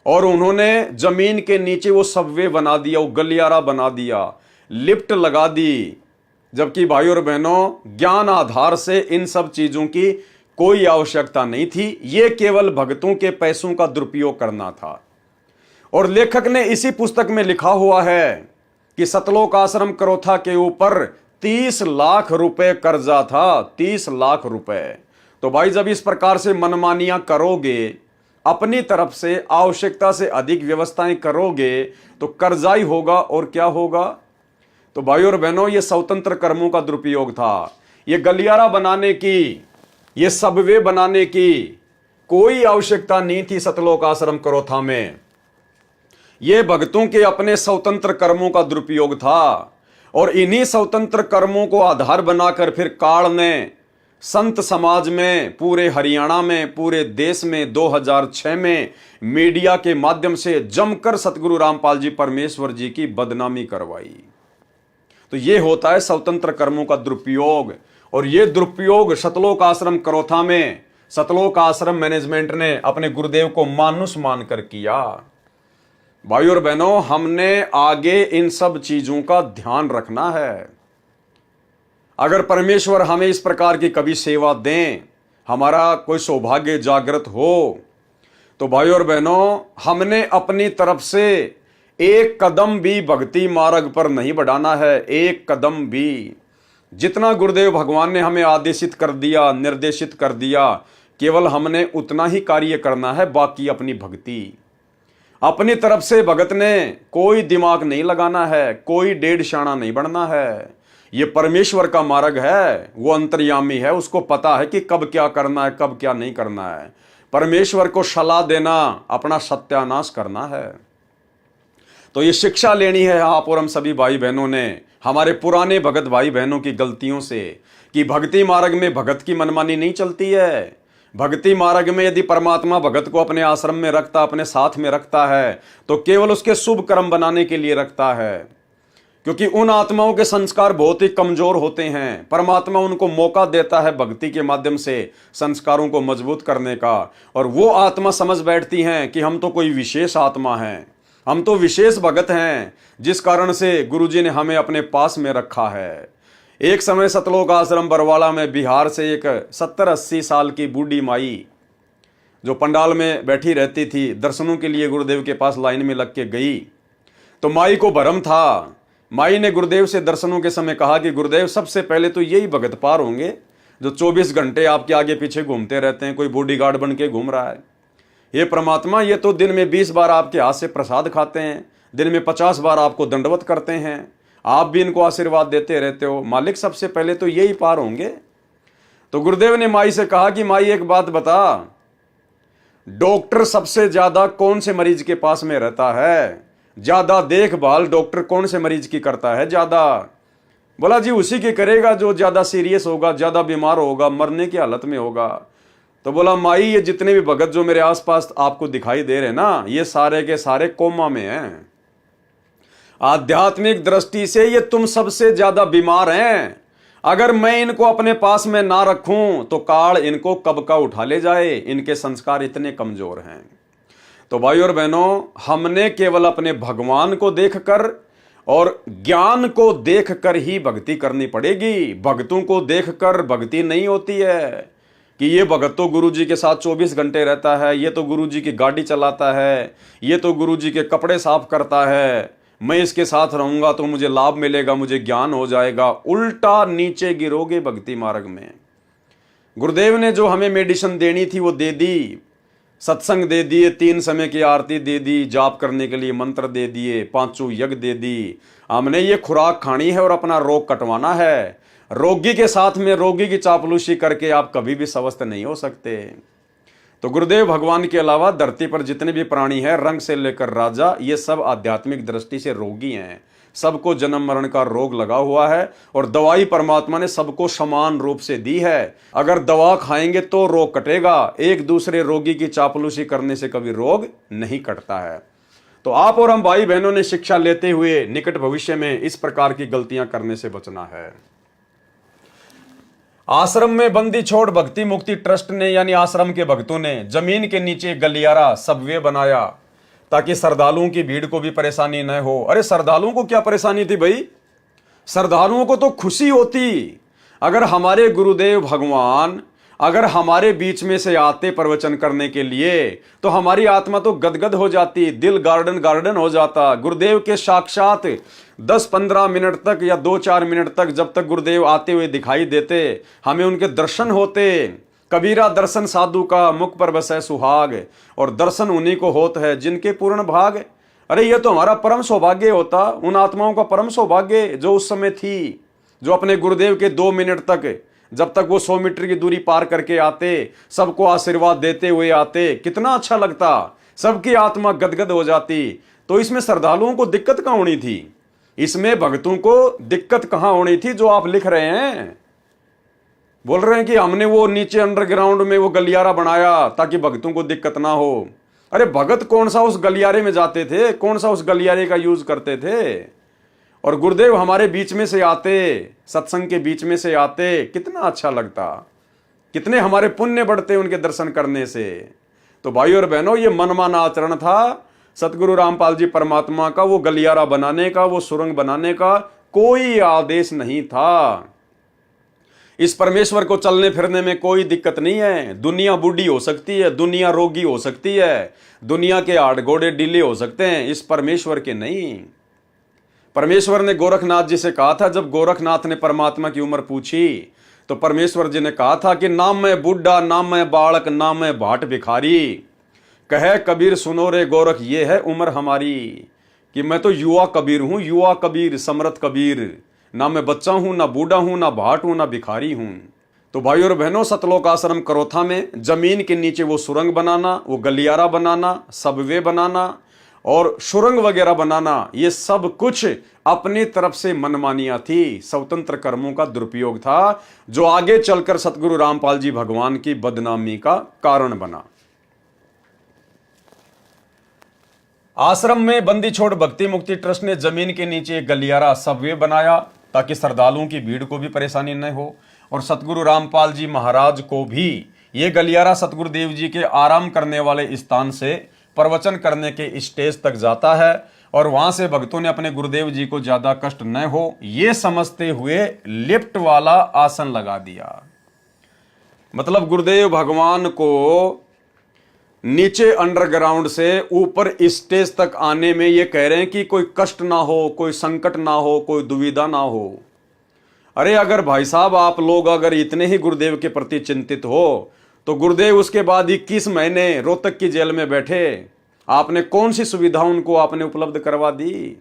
और उन्होंने जमीन के नीचे वो सबवे बना दिया, वो गलियारा बना दिया, लिफ्ट लगा दी। जबकि भाई और बहनों, ज्ञान आधार से इन सब चीजों की कोई आवश्यकता नहीं थी। ये केवल भक्तों के पैसों का दुरुपयोग करना था। और लेखक ने इसी पुस्तक में लिखा हुआ है कि सतलोक आश्रम करोथा के ऊपर 30 लाख रुपए कर्जा था। 30 लाख रुपए। तो भाई, जब इस प्रकार से मनमानियां करोगे, अपनी तरफ से आवश्यकता से अधिक व्यवस्थाएं करोगे, तो कर्जा ही होगा और क्या होगा। तो भाई और बहनों, ये स्वतंत्र कर्मों का दुरुपयोग था। ये गलियारा बनाने की, ये सबवे बनाने की कोई आवश्यकता नहीं थी सतलोक आश्रम करोथा में। ये भक्तों के अपने स्वतंत्र कर्मों का दुरुपयोग था। और इन्हीं स्वतंत्र कर्मों को आधार बनाकर फिर काल ने संत समाज में, पूरे हरियाणा में, पूरे देश में 2006 में मीडिया के माध्यम से जमकर सतगुरु रामपाल जी परमेश्वर जी की बदनामी करवाई। तो ये होता है स्वतंत्र कर्मों का दुरुपयोग। और ये दुरुपयोग सतलोक आश्रम करोथा में सतलोक आश्रम मैनेजमेंट ने अपने गुरुदेव को मानुष मानकर किया। भाई और बहनों, हमने आगे इन सब चीजों का ध्यान रखना है। अगर परमेश्वर हमें इस प्रकार की कभी सेवा दें, हमारा कोई सौभाग्य जागृत हो, तो भाई और बहनों, हमने अपनी तरफ से एक कदम भी भक्ति मार्ग पर नहीं बढ़ाना है। एक कदम भी। जितना गुरुदेव भगवान ने हमें आदेशित कर दिया, निर्देशित कर दिया, केवल हमने उतना ही कार्य करना है। बाकी अपनी भक्ति, अपनी तरफ से भगत ने कोई दिमाग नहीं लगाना है, कोई डेढ़ शाना नहीं बढ़ना है। ये परमेश्वर का मार्ग है, वो अंतर्यामी है, उसको पता है कि कब क्या करना है, कब क्या नहीं करना है। परमेश्वर को सलाह देना, अपना सत्यानाश करना है। तो ये शिक्षा लेनी है आप और हम सभी भाई बहनों ने, हमारे पुराने भगत भाई बहनों की गलतियों से, कि भक्ति मार्ग में भगत की मनमानी नहीं चलती है। भक्ति मार्ग में यदि परमात्मा भगत को अपने आश्रम में रखता, अपने साथ में रखता है, तो केवल उसके शुभ कर्म बनाने के लिए रखता है। क्योंकि उन आत्माओं के संस्कार बहुत ही कमजोर होते हैं। परमात्मा उनको मौका देता है भक्ति के माध्यम से संस्कारों को मजबूत करने का। और वो आत्मा समझ बैठती हैं कि हम तो कोई विशेष आत्मा हैं, हम तो विशेष भगत हैं, जिस कारण से गुरुजी ने हमें अपने पास में रखा है। एक समय सतलोक आश्रम बरवाला में बिहार से एक 70-80 साल की बूढ़ी माई, जो पंडाल में बैठी रहती थी, दर्शनों के लिए गुरुदेव के पास लाइन में लग के गई। तो माई को भरम था। माई ने गुरुदेव से दर्शनों के समय कहा कि गुरुदेव, सबसे पहले तो यही भगत पार होंगे जो 24 घंटे आपके आगे पीछे घूमते रहते हैं, कोई बॉडीगार्ड बन के घूम रहा है। ये परमात्मा, ये तो दिन में 20 बार आपके हाथ से प्रसाद खाते हैं, दिन में 50 बार आपको दंडवत करते हैं, आप भी इनको आशीर्वाद देते रहते हो। मालिक, सबसे पहले तो यही पार होंगे। तो गुरुदेव ने माई से कहा कि माई, एक बात बता, डॉक्टर सबसे ज्यादा कौन से मरीज के पास में रहता है? ज्यादा देखभाल डॉक्टर कौन से मरीज की करता है? ज्यादा। बोला जी, उसी की करेगा जो ज्यादा सीरियस होगा, ज्यादा बीमार होगा, मरने की हालत में होगा। तो बोला माई ये जितने भी भगत जो मेरे आसपास आपको दिखाई दे रहे ना, ये सारे के सारे कोमा में हैं। आध्यात्मिक दृष्टि से ये तुम सबसे ज्यादा बीमार हैं। अगर मैं इनको अपने पास में ना रखूं तो काल इनको कब का उठा ले जाए, इनके संस्कार इतने कमजोर हैं। तो भाई और बहनों, हमने केवल अपने भगवान को देखकर और ज्ञान को देखकर ही भक्ति करनी पड़ेगी। भक्तों को देखकर भक्ति नहीं होती है कि ये भगत तो गुरुजी के साथ 24 घंटे रहता है, ये तो गुरुजी की गाड़ी चलाता है, ये तो गुरुजी के कपड़े साफ करता है, मैं इसके साथ रहूंगा तो मुझे लाभ मिलेगा, मुझे ज्ञान हो जाएगा। उल्टा नीचे गिरोगे भक्ति मार्ग में। गुरुदेव ने जो हमें मेडिसिन देनी थी वो दे दी, सत्संग दे दिए, 3 समय की आरती दे दी, जाप करने के लिए मंत्र दे दिए, 5 यज्ञ दे दी। हमने ये खुराक खानी है और अपना रोग कटवाना है। रोगी के साथ में रोगी की चापलूसी करके आप कभी भी स्वस्थ नहीं हो सकते। तो गुरुदेव भगवान के अलावा धरती पर जितने भी प्राणी हैं, रंग से लेकर राजा, ये सब आध्यात्मिक दृष्टि से रोगी हैं। सबको जन्म मरण का रोग लगा हुआ है और दवाई परमात्मा ने सबको समान रूप से दी है। अगर दवा खाएंगे तो रोग कटेगा, एक दूसरे रोगी की चापलूसी करने से कभी रोग नहीं कटता है। तो आप और हम भाई बहनों ने शिक्षा लेते हुए निकट भविष्य में इस प्रकार की गलतियां करने से बचना है। आश्रम में बंदी छोड़ भक्ति मुक्ति ट्रस्ट ने यानी आश्रम के भक्तों ने जमीन के नीचे गलियारा सबवे बनाया ताकि श्रद्धालुओं की भीड़ को भी परेशानी न हो। अरे श्रद्धालुओं को क्या परेशानी थी भाई? श्रद्धालुओं को तो खुशी होती अगर हमारे गुरुदेव भगवान अगर हमारे बीच में से आते प्रवचन करने के लिए, तो हमारी आत्मा तो गदगद हो जाती, दिल गार्डन गार्डन हो जाता। गुरुदेव के साक्षात 10-15 मिनट तक या 2-4 मिनट तक जब तक गुरुदेव आते हुए दिखाई देते, हमें उनके दर्शन होते। कबीरा दर्शन साधु का मुख पर बसे सुहाग, और दर्शन उन्हीं को होता है जिनके पूर्ण भाग। अरे ये तो हमारा परम सौभाग्य होता, उन आत्माओं का परम सौभाग्य जो उस समय थी, जो अपने गुरुदेव के 2 मिनट तक, जब तक वो 100 मीटर की दूरी पार करके आते, सबको आशीर्वाद देते हुए आते, कितना अच्छा लगता, सबकी आत्मा गदगद हो जाती। तो इसमें श्रद्धालुओं को दिक्कत कहां होनी थी? इसमें भक्तों को दिक्कत कहां होनी थी? जो आप लिख रहे हैं, बोल रहे हैं कि हमने वो नीचे अंडरग्राउंड में वो गलियारा बनाया ताकि भक्तों को दिक्कत ना हो। अरे भगत कौन सा उस गलियारे में जाते थे, कौन सा उस गलियारे का यूज करते थे? और गुरुदेव हमारे बीच में से आते, सत्संग के बीच में से आते, कितना अच्छा लगता, कितने हमारे पुण्य बढ़ते उनके दर्शन करने से। तो भाई और बहनों, ये मनमाना आचरण था सतगुरु रामपाल जी परमात्मा का। वो गलियारा बनाने का, वो सुरंग बनाने का कोई आदेश नहीं था। इस परमेश्वर को चलने फिरने में कोई दिक्कत नहीं है। दुनिया बूढ़ी हो सकती है, दुनिया रोगी हो सकती है, दुनिया के हाड़ घोड़े ढीले हो सकते हैं, इस परमेश्वर के नहीं। परमेश्वर ने गोरखनाथ जी से कहा था, जब गोरखनाथ ने परमात्मा की उम्र पूछी तो परमेश्वर जी ने कहा था कि ना मैं बूढ़ा, ना मैं बालक, ना मैं भाट भिखारी, कहे कबीर सुनो रे गोरख, ये है उम्र हमारी, कि मैं तो युवा कबीर हूं, युवा कबीर, समर्थ कबीर, ना मैं बच्चा हूं, ना बूढ़ा हूं, ना भाट हूं, ना भिखारी हूं। तो भाई और बहनों, सतलोक आश्रम करोथा में जमीन के नीचे वो सुरंग बनाना, वो गलियारा बनाना, सबवे बनाना और सुरंग वगैरह बनाना, ये सब कुछ अपनी तरफ से मनमानियां थी, स्वतंत्र कर्मों का दुरुपयोग था, जो आगे चलकर सतगुरु रामपाल जी भगवान की बदनामी का कारण बना। आश्रम में बंदी छोड़ भक्ति मुक्ति ट्रस्ट ने जमीन के नीचे एक गलियारा सबवे बनाया ताकि श्रद्धालुओं की भीड़ को भी परेशानी न हो, और सतगुरु रामपाल जी महाराज को भी ये गलियारा सतगुरुदेव जी के आराम करने वाले स्थान से प्रवचन करने के स्टेज तक जाता है, और वहां से भक्तों ने अपने गुरुदेव जी को ज्यादा कष्ट न हो ये समझते हुए लिफ्ट वाला आसन लगा दिया। मतलब गुरुदेव भगवान को नीचे अंडरग्राउंड से ऊपर स्टेज तक आने में ये कह रहे हैं कि कोई कष्ट ना हो, कोई संकट ना हो, कोई दुविधा ना हो। अरे अगर भाई साहब आप लोग अगर इतने ही गुरुदेव के प्रति चिंतित हो, तो गुरुदेव उसके बाद 21 महीने रोहतक की जेल में बैठे, आपने कौन सी सुविधा उनको आपने उपलब्ध करवा दी?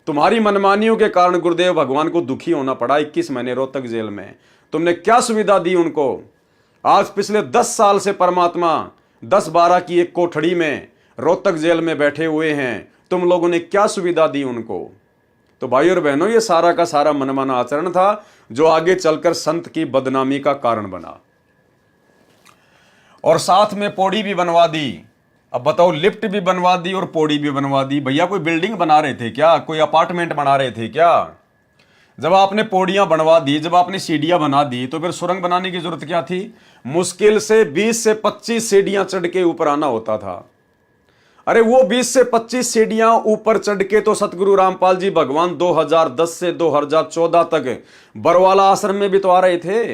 तुम्हारी मनमानियों के कारण गुरुदेव भगवान को दुखी होना पड़ा 21 महीने रोहतक जेल में। तुमने क्या सुविधा दी उनको? आज पिछले 10 साल से परमात्मा 10-12 की एक कोठड़ी में रोहतक जेल में बैठे हुए हैं, तुम लोगों ने क्या सुविधा दी उनको? तो भाई और बहनों, ये सारा का सारा मनमाना आचरण था जो आगे चलकर संत की बदनामी का कारण बना। और साथ में पौड़ी भी बनवा दी। अब बताओ, लिफ्ट भी बनवा दी और पौड़ी भी बनवा दी। भैया कोई बिल्डिंग बना रहे थे क्या? कोई अपार्टमेंट बना रहे थे क्या? जब आपने पौड़ियां बनवा दी, जब आपने सीढ़ियां बना दी, तो फिर सुरंग बनाने की जरूरत क्या थी? मुश्किल से 20 से 25 सीढ़ियां चढ़ के ऊपर आना होता था। अरे वो 20 से 25 सीढ़ियां ऊपर चढ़ के तो सतगुरु रामपाल जी भगवान 2010 से 2014 तक बरवाला आश्रम में भी तो आ रहे थे।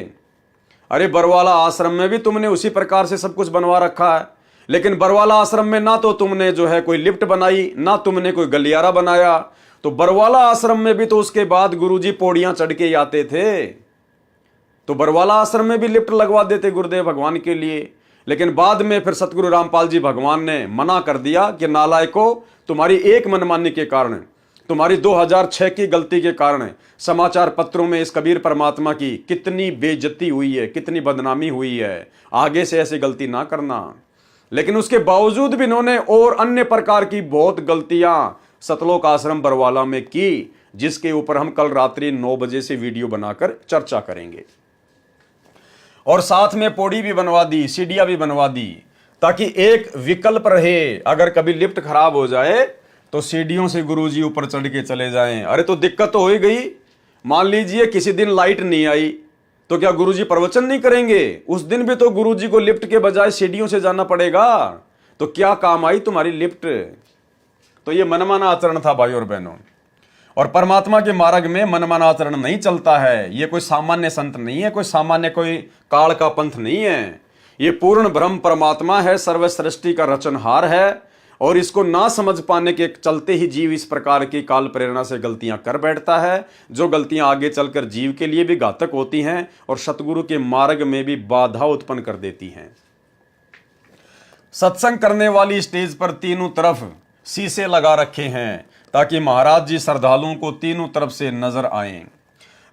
अरे बरवाला आश्रम में भी तुमने उसी प्रकार से सब कुछ बनवा रखा है, लेकिन बरवाला आश्रम में ना तो तुमने जो है कोई लिफ्ट बनाई, ना तुमने कोई गलियारा बनाया। तो बरवाला आश्रम में भी तो उसके बाद गुरुजी पौड़ियां चढ़ के आते थे, तो बरवाला आश्रम में भी लिफ्ट लगवा देते गुरुदेव भगवान के लिए। लेकिन बाद में फिर सतगुरु रामपाल जी भगवान ने मना कर दिया कि नालायकों, तुम्हारी एक मनमानी के कारण, तुम्हारी 2006 की गलती के कारण समाचार पत्रों में इस कबीर परमात्मा की कितनी बेइज्जती हुई है, कितनी बदनामी हुई है। आगे से ऐसी गलती ना करना। लेकिन उसके बावजूद भी इन्होंने और अन्य प्रकार की बहुत गलतियां सतलोक आश्रम बरवाला में की, जिसके ऊपर हम कल रात्रि 9 बजे से वीडियो बनाकर चर्चा करेंगे। और साथ में पौड़ी भी बनवा दी, सीढ़ियां भी बनवा दी, ताकि एक विकल्प रहे। अगर कभी लिफ्ट खराब हो जाए तो सीढ़ियों से गुरुजी ऊपर चढ़ के चले जाएं। अरे तो दिक्कत तो हो ही गई। मान लीजिए किसी दिन लाइट नहीं आई, तो क्या गुरुजी प्रवचन नहीं करेंगे? उस दिन भी तो गुरुजी को लिफ्ट के बजाय सीढ़ियों से जाना पड़ेगा। तो क्या काम आई तुम्हारी लिफ्ट? तो ये मनमाना आचरण था भाई और बहनों। और परमात्मा के मार्ग में मनमाना आचरण नहीं चलता है। ये कोई सामान्य संत नहीं है, कोई सामान्य कोई काल का पंथ नहीं है। ये पूर्ण ब्रह्म परमात्मा है, सर्व सृष्टि का रचनहार है। और इसको ना समझ पाने के चलते ही जीव इस प्रकार की काल प्रेरणा से गलतियां कर बैठता है, जो गलतियां आगे चलकर जीव के लिए भी घातक होती हैं और सतगुरु के मार्ग में भी बाधा उत्पन्न कर देती हैं। सत्संग करने वाली स्टेज पर तीनों तरफ शीशे लगा रखे हैं, ताकि महाराज जी श्रद्धालुओं को तीनों तरफ से नजर आए।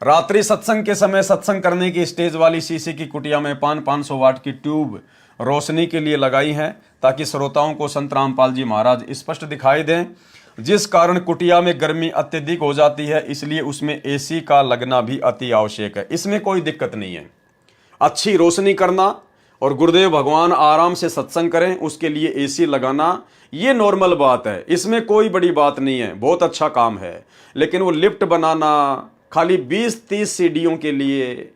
रात्रि सत्संग के समय सत्संग करने की स्टेज वाली शीशे की कुटिया में 500 वाट की ट्यूब रोशनी के लिए लगाई है, ताकि श्रोताओं को संत रामपाल जी महाराज स्पष्ट दिखाई दें। जिस कारण कुटिया में गर्मी अत्यधिक हो जाती है, इसलिए उसमें एसी का लगना भी अति आवश्यक है। इसमें कोई दिक्कत नहीं है। अच्छी रोशनी करना और गुरुदेव भगवान आराम से सत्संग करें, उसके लिए एसी लगाना, ये नॉर्मल बात है। इसमें कोई बड़ी बात नहीं है, बहुत अच्छा काम है। लेकिन वो लिफ्ट बनाना खाली 20-30 सीढ़ियों के लिए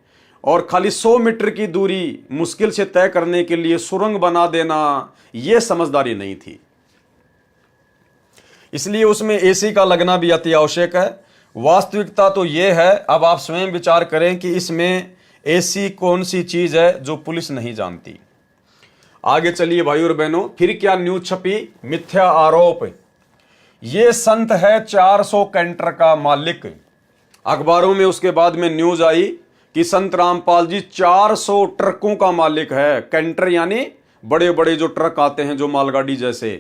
और खाली 100 मीटर की दूरी मुश्किल से तय करने के लिए सुरंग बना देना, यह समझदारी नहीं थी। इसलिए उसमें एसी का लगना भी अति आवश्यक है। वास्तविकता तो यह है, अब आप स्वयं विचार करें कि इसमें एसी कौन सी चीज है जो पुलिस नहीं जानती। आगे चलिए भाई और बहनों, फिर क्या न्यूज छपी? मिथ्या आरोप, ये संत है 400 कैंटर का मालिक। अखबारों में उसके बाद में न्यूज आई कि संत रामपाल जी 400 ट्रकों का मालिक है। कैंटर यानी बड़े बड़े जो ट्रक आते हैं, जो मालगाड़ी जैसे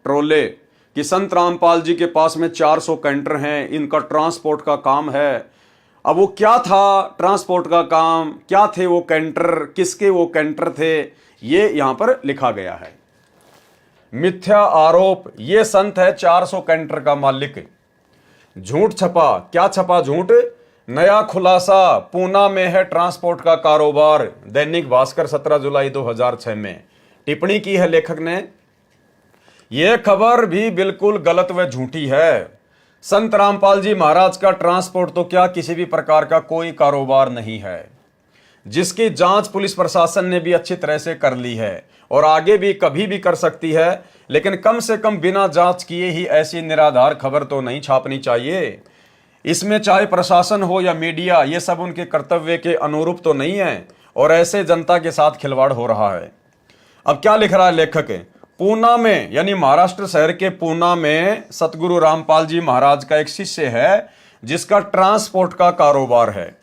ट्रोले, कि संत रामपाल जी के पास में 400 कैंटर हैं, इनका ट्रांसपोर्ट का काम है। अब वो क्या था ट्रांसपोर्ट का काम, क्या थे वो कैंटर, किसके वो कैंटर थे, ये यहां पर लिखा गया है। मिथ्या आरोप, ये संत है 400 कैंटर का मालिक। झूठ छपा, क्या छपा झूठ? नया खुलासा, पूना में है ट्रांसपोर्ट का कारोबार। दैनिक भास्कर 17 जुलाई 2006 में टिप्पणी की है लेखक ने। यह खबर भी बिल्कुल गलत व झूठी है। संत रामपाल जी महाराज का ट्रांसपोर्ट तो क्या किसी भी प्रकार का कोई कारोबार नहीं है, जिसकी जांच पुलिस प्रशासन ने भी अच्छी तरह से कर ली है और आगे भी कभी भी कर सकती है। लेकिन कम से कम बिना जांच किए ही ऐसी निराधार खबर तो नहीं छापनी चाहिए। इसमें चाहे प्रशासन हो या मीडिया, ये सब उनके कर्तव्य के अनुरूप तो नहीं है और ऐसे जनता के साथ खिलवाड़ हो रहा है। अब क्या लिख रहा है लेखक? पूना में, यानी महाराष्ट्र शहर के पूना में सतगुरु रामपाल जी महाराज का एक शिष्य है, जिसका ट्रांसपोर्ट का कारोबार है।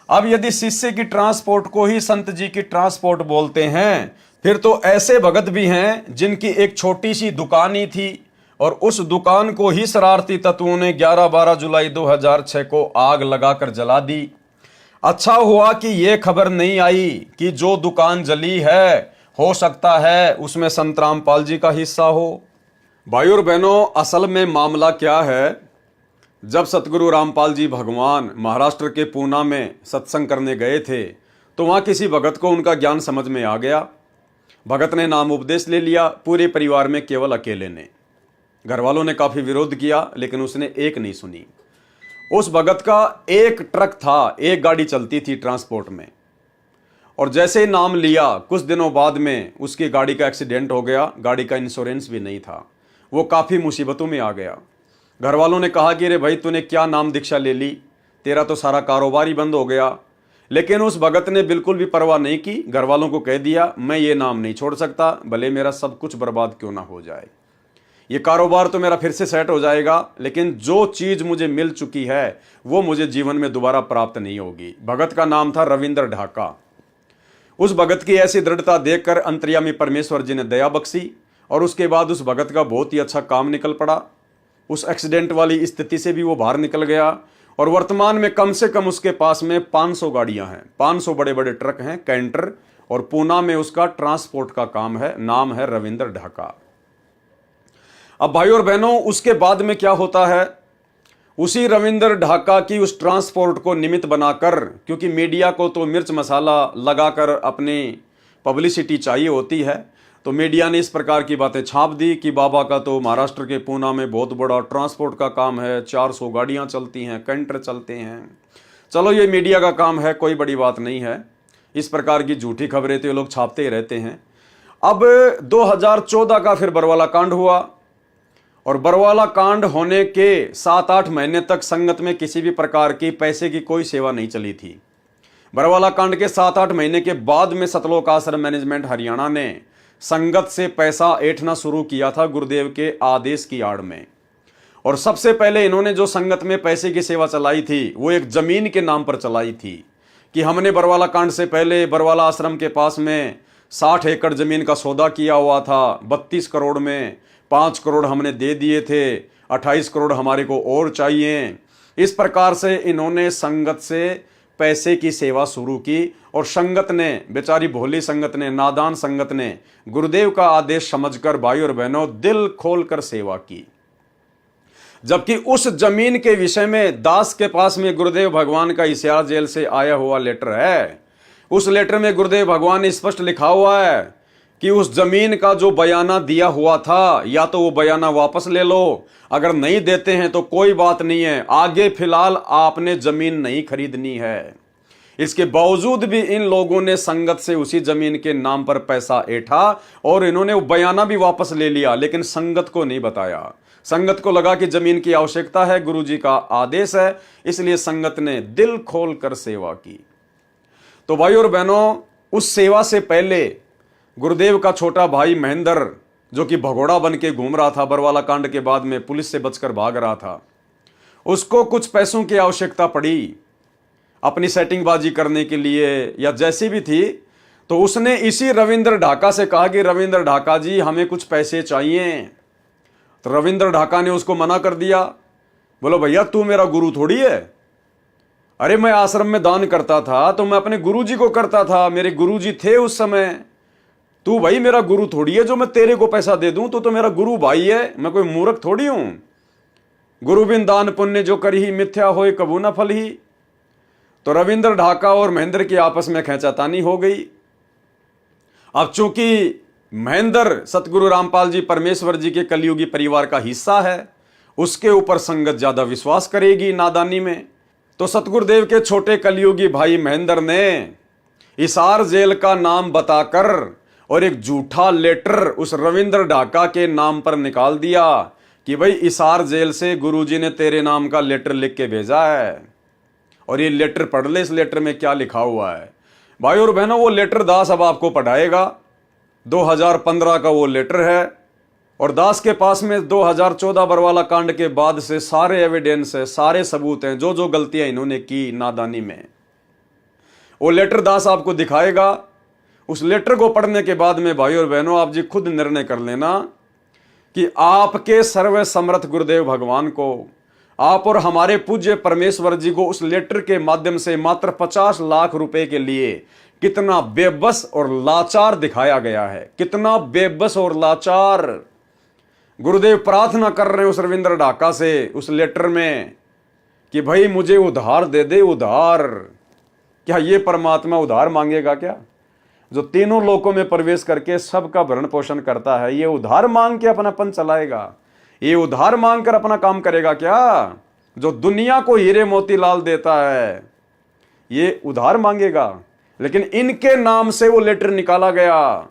अब यदि शिष्य की ट्रांसपोर्ट को ही संत जी की ट्रांसपोर्ट बोलते हैं, फिर तो ऐसे भगत भी हैं जिनकी एक छोटी सी दुकान ही थी और उस दुकान को ही शरारती तत्वों ने 11-12 जुलाई 2006 को आग लगाकर जला दी। अच्छा हुआ कि यह खबर नहीं आई कि जो दुकान जली है, हो सकता है उसमें संत रामपाल जी का हिस्सा हो। भाई और बहनों, असल में मामला क्या है, जब सतगुरु रामपाल जी भगवान महाराष्ट्र के पूना में सत्संग करने गए थे, तो वहाँ किसी भगत को उनका ज्ञान समझ में आ गया। भगत ने नाम उपदेश ले लिया, पूरे परिवार में केवल अकेले ने। घर वालों ने काफी विरोध किया लेकिन उसने एक नहीं सुनी। उस भगत का एक ट्रक था, एक गाड़ी चलती थी ट्रांसपोर्ट में, और जैसे ही नाम लिया कुछ दिनों बाद में उसकी गाड़ी का एक्सीडेंट हो गया। गाड़ी का इंश्योरेंस भी नहीं था, वो काफ़ी मुसीबतों में आ गया। घर वालों ने कहा कि रे भाई तूने क्या नाम दीक्षा ले ली, तेरा तो सारा कारोबार ही बंद हो गया। लेकिन उस भगत ने बिल्कुल भी परवाह नहीं की। घर वालों को कह दिया मैं ये नाम नहीं छोड़ सकता, भले मेरा सब कुछ बर्बाद क्यों ना हो जाए। ये कारोबार तो मेरा फिर से सेट हो जाएगा, लेकिन जो चीज़ मुझे मिल चुकी है वो मुझे जीवन में दोबारा प्राप्त नहीं होगी। भगत का नाम था रविंद्र ढाका। उस भगत की ऐसी दृढ़ता देखकर अंतर्यामी परमेश्वर जी ने दया बख्शी, और उसके बाद उस भगत का बहुत ही अच्छा काम निकल पड़ा। उस एक्सीडेंट वाली स्थिति से भी वो बाहर निकल गया, और वर्तमान में कम से कम उसके पास में 500 गाड़ियां हैं, 500 बड़े बड़े ट्रक हैं, कैंटर, और पूना में उसका ट्रांसपोर्ट का काम है। नाम है रविंद्र ढाका। अब भाई और बहनों, उसके बाद में क्या होता है, उसी रविंद्र ढाका की उस ट्रांसपोर्ट को निमित्त बनाकर, क्योंकि मीडिया को तो मिर्च मसाला लगाकर अपनी पब्लिसिटी चाहिए होती है, तो मीडिया ने इस प्रकार की बातें छाप दी कि बाबा का तो महाराष्ट्र के पूना में बहुत बड़ा ट्रांसपोर्ट का काम है, 400 गाड़ियां चलती हैं, कैंटर चलते हैं। चलो ये मीडिया का काम है, कोई बड़ी बात नहीं है। इस प्रकार की झूठी खबरें तो ये लोग छापते ही रहते हैं। अब 2014 का फिर बरवाला कांड हुआ, और बरवाला कांड होने के 7-8 महीने तक संगत में किसी भी प्रकार की पैसे की कोई सेवा नहीं चली थी। बरवाला कांड के 7-8 महीने के बाद में सतलोक आश्रम मैनेजमेंट हरियाणा ने संगत से पैसा ऐंठना शुरू किया था गुरुदेव के आदेश की आड़ में। और सबसे पहले इन्होंने जो संगत में पैसे की सेवा चलाई थी वो एक जमीन के नाम पर चलाई थी, कि हमने बरवाला कांड से पहले बरवाला आश्रम के पास में 60 एकड़ जमीन का सौदा किया हुआ था। 32 करोड़ में 5 करोड़ हमने दे दिए थे, 28 करोड़ हमारे को और चाहिए। इस प्रकार से इन्होंने संगत से पैसे की सेवा शुरू की, और संगत ने, बेचारी भोली संगत ने, नादान संगत ने गुरुदेव का आदेश समझकर भाई और बहनों दिल खोलकर सेवा की। जबकि उस जमीन के विषय में दास के पास में गुरुदेव भगवान का हिसार जेल से आया हुआ लेटर है। उस लेटर में गुरुदेव भगवान ने स्पष्ट लिखा हुआ है कि उस जमीन का जो बयाना दिया हुआ था, या तो वो बयाना वापस ले लो, अगर नहीं देते हैं तो कोई बात नहीं है, आगे फिलहाल आपने जमीन नहीं खरीदनी है। इसके बावजूद भी इन लोगों ने संगत से उसी जमीन के नाम पर पैसा ऐंठा, और इन्होंने वो बयाना भी वापस ले लिया, लेकिन संगत को नहीं बताया। संगत को लगा कि जमीन की आवश्यकता है, गुरुजी का आदेश है, इसलिए संगत ने दिल खोलकर सेवा की। तो भाई और बहनों, उस सेवा से पहले गुरुदेव का छोटा भाई महेंद्र, जो कि भगोड़ा बन के घूम रहा था, बरवाला कांड के बाद में पुलिस से बचकर भाग रहा था, उसको कुछ पैसों की आवश्यकता पड़ी अपनी सेटिंगबाजी करने के लिए या जैसी भी थी। तो उसने इसी रविंद्र ढाका से कहा कि रविंद्र ढाका जी हमें कुछ पैसे चाहिए। तो रविंद्र ढाका ने उसको मना कर दिया, बोलो भैया तू मेरा गुरु थोड़ी है। अरे मैं आश्रम में दान करता था तो मैं अपने गुरुजी को करता था, मेरे गुरुजी थे उस समय। तू भाई मेरा गुरु थोड़ी है जो मैं तेरे को पैसा दे दूं, तो मेरा गुरु भाई है, मैं कोई मूर्ख थोड़ी हूं। गुरु बिन दान पुण्य जो करी ही मिथ्या होए कबू न फल ही। तो रविंद्र ढाका और महेंद्र की आपस में खींचातानी हो गई। अब चूंकि महेंद्र सतगुरु रामपाल जी परमेश्वर जी के कलयुगी परिवार का हिस्सा है, उसके ऊपर संगत ज्यादा विश्वास करेगी नादानी में। तो सतगुरुदेव के छोटे कलयुगी भाई महेंद्र ने हिसार जेल का नाम बताकर और एक झूठा लेटर उस रविंद्र ढाका के नाम पर निकाल दिया कि भाई हिसार जेल से गुरुजी ने तेरे नाम का लेटर लिख के भेजा है, और ये लेटर पढ़ ले, इस लेटर में क्या लिखा हुआ है। भाई और बहनों, वो लेटर दास अब आपको पढ़ाएगा। 2015 का वो लेटर है, और दास के पास में 2014 बरवाला कांड के बाद से सारे एविडेंस है, सारे सबूत हैं, जो जो गलतियां इन्होंने की नादानी में, वो लेटर दास आपको दिखाएगा। उस लेटर को पढ़ने के बाद में भाई और बहनों, आप जी खुद निर्णय कर लेना कि आपके सर्व समर्थ गुरुदेव भगवान को, आप और हमारे पूज्य परमेश्वर जी को उस लेटर के माध्यम से मात्र 50 लाख रुपए के लिए कितना बेबस और लाचार दिखाया गया है। कितना बेबस और लाचार। गुरुदेव प्रार्थना कर रहे हैं उस रविंद्र ढाका से उस लेटर में कि भाई मुझे उधार दे दे, उधार। क्या ये परमात्मा उधार मांगेगा क्या? जो तीनों लोकों में प्रवेश करके सबका भरण पोषण करता है, ये उधार मांग के अपनापन चलाएगा? ये उधार मांग कर अपना काम करेगा क्या? जो दुनिया को हीरे मोती लाल देता है ये उधार मांगेगा, लेकिन इनके नाम से वो लेटर निकाला गया।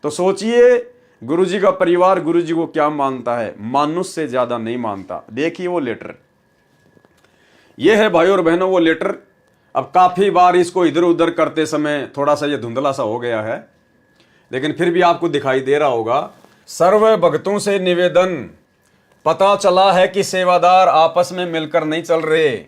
तो सोचिए गुरुजी का परिवार गुरुजी को क्या मानता है? मानुष से ज्यादा नहीं मानता। देखिए वो लेटर, ये है भाई और बहनों वो लेटर। अब काफी बार इसको इधर उधर करते समय थोड़ा सा ये धुंधला सा हो गया है, लेकिन फिर भी आपको दिखाई दे रहा होगा। सर्व भक्तों से निवेदन, पता चला है कि सेवादार आपस में मिलकर नहीं चल रहे।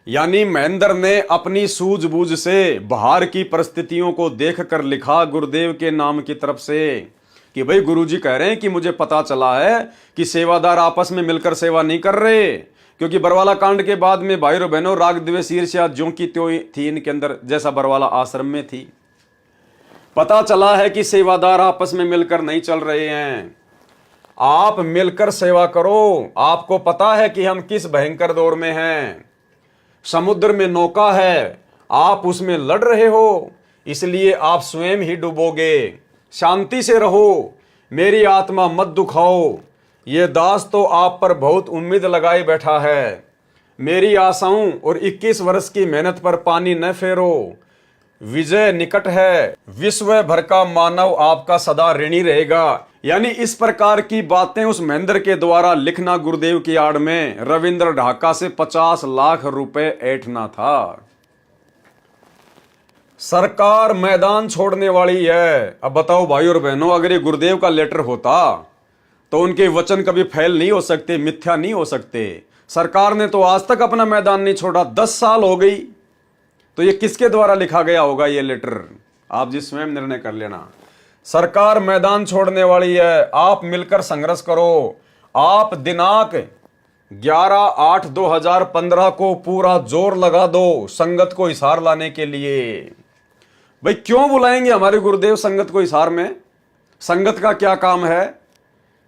यानी महेंद्र ने अपनी सूझबूझ से बाहर की परिस्थितियों को देखकर लिखा गुरुदेव के नाम की तरफ से कि भाई गुरुजी कह रहे हैं कि मुझे पता चला है कि सेवादार आपस में मिलकर सेवा नहीं कर रहे, क्योंकि बरवाला कांड के बाद में भाई और बहनों राग द्वेष ईर्ष्या ज्यों की त्यों थी इनके अंदर, जैसा बरवाला आश्रम में थी। पता चला है कि सेवादार आपस में मिलकर नहीं चल रहे हैं। आप मिलकर सेवा करो। आपको पता है कि हम किस भयंकर दौर में हैं। समुद्र में नौका है, आप उसमें लड़ रहे हो, इसलिए आप स्वयं ही डूबोगे। शांति से रहो, मेरी आत्मा मत दुखाओ। ये दास तो आप पर बहुत उम्मीद लगाए बैठा है। मेरी आशाओं और 21 वर्ष की मेहनत पर पानी न फेरो। विजय निकट है, विश्व भर का मानव आपका सदा ऋणी रहेगा। यानी इस प्रकार की बातें उस महेंद्र के द्वारा लिखना गुरुदेव की आड़ में रविंद्र ढाका से 50 लाख रुपए ऐंठना था। सरकार मैदान छोड़ने वाली है। अब बताओ भाई और बहनों, अगर ये गुरुदेव का लेटर होता तो उनके वचन कभी फैल नहीं हो सकते, मिथ्या नहीं हो सकते। सरकार ने तो आज तक अपना मैदान नहीं छोड़ा, 10 साल हो गई। तो ये किसके द्वारा लिखा गया होगा ये लेटर? आप जी स्वयं निर्णय कर लेना। सरकार मैदान छोड़ने वाली है, आप मिलकर संघर्ष करो। आप दिनांक 11/8/2015 को पूरा जोर लगा दो संगत को हिसार लाने के लिए। भाई क्यों बुलाएंगे हमारे गुरुदेव संगत को हिसार में? संगत का क्या काम है?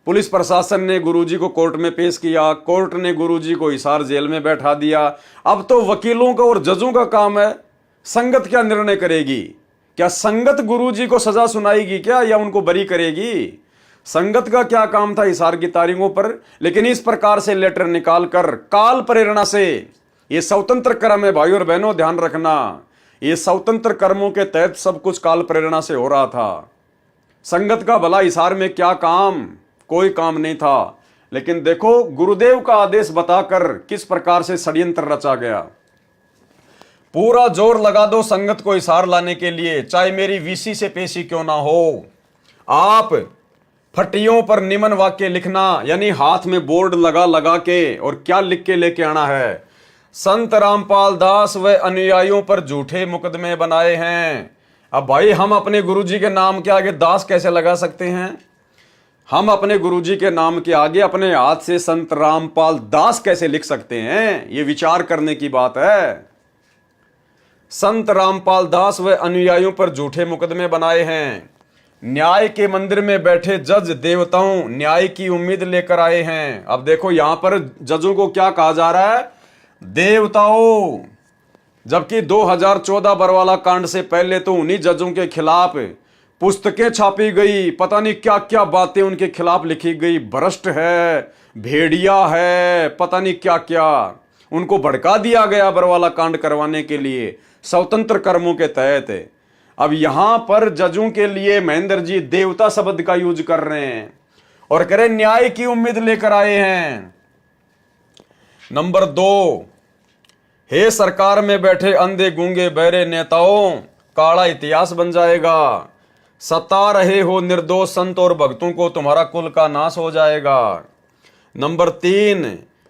पुलिस प्रशासन ने गुरुजी को कोर्ट में पेश किया, कोर्ट ने गुरुजी को हिसार जेल में बैठा दिया। अब तो वकीलों का और जजों का काम है। संगत क्या निर्णय करेगी? क्या संगत गुरुजी को सजा सुनाएगी क्या, या उनको बरी करेगी? संगत का क्या काम था हिसार की तारीखों पर? लेकिन इस प्रकार से लेटर निकालकर काल प्रेरणा से, ये स्वतंत्र कर्म है भाई और बहनों, ध्यान रखना। ये स्वतंत्र कर्मों के तहत सब कुछ काल प्रेरणा से हो रहा था। संगत का भला हिसार में क्या काम? कोई काम नहीं था। लेकिन देखो गुरुदेव का आदेश बताकर किस प्रकार से षड्यंत्र रचा गया। पूरा जोर लगा दो संगत को हिसार लाने के लिए, चाहे मेरी वीसी से पेशी क्यों ना हो। आप फटियों पर निमन वाक्य लिखना, यानी हाथ में बोर्ड लगा लगा के, और क्या लिख के लेके आना है? संत रामपाल दास व अनुयायियों पर झूठे मुकदमे बनाए हैं। अब भाई हम अपने गुरुजी के नाम के आगे दास कैसे लगा सकते हैं? हम अपने गुरुजी के नाम के आगे अपने हाथ से संत रामपाल दास कैसे लिख सकते हैं? ये विचार करने की बात है। संत रामपाल दास व अनुयायियों पर झूठे मुकदमे बनाए हैं। न्याय के मंदिर में बैठे जज देवताओं न्याय की उम्मीद लेकर आए हैं। अब देखो यहां पर जजों को क्या कहा जा रहा है? देवताओं। जबकि 2014 बरवाला कांड से पहले तो उन्हीं जजों के खिलाफ पुस्तकें छापी गई, पता नहीं क्या क्या बातें उनके खिलाफ लिखी गई। भ्रष्ट है, भेड़िया है, पता नहीं क्या क्या उनको भड़का दिया गया बरवाला कांड करवाने के लिए स्वतंत्र कर्मों के तहत। अब यहां पर जजों के लिए महेंद्र जी देवता शब्द का यूज कर रहे हैं और कह रहे न्याय की उम्मीद लेकर आए हैं। नंबर 2, हे सरकार में बैठे अंधे गूंगे बहरे नेताओं, काला इतिहास बन जाएगा। सता रहे हो निर्दोष संत और भक्तों को, तुम्हारा कुल का नाश हो जाएगा। नंबर 3,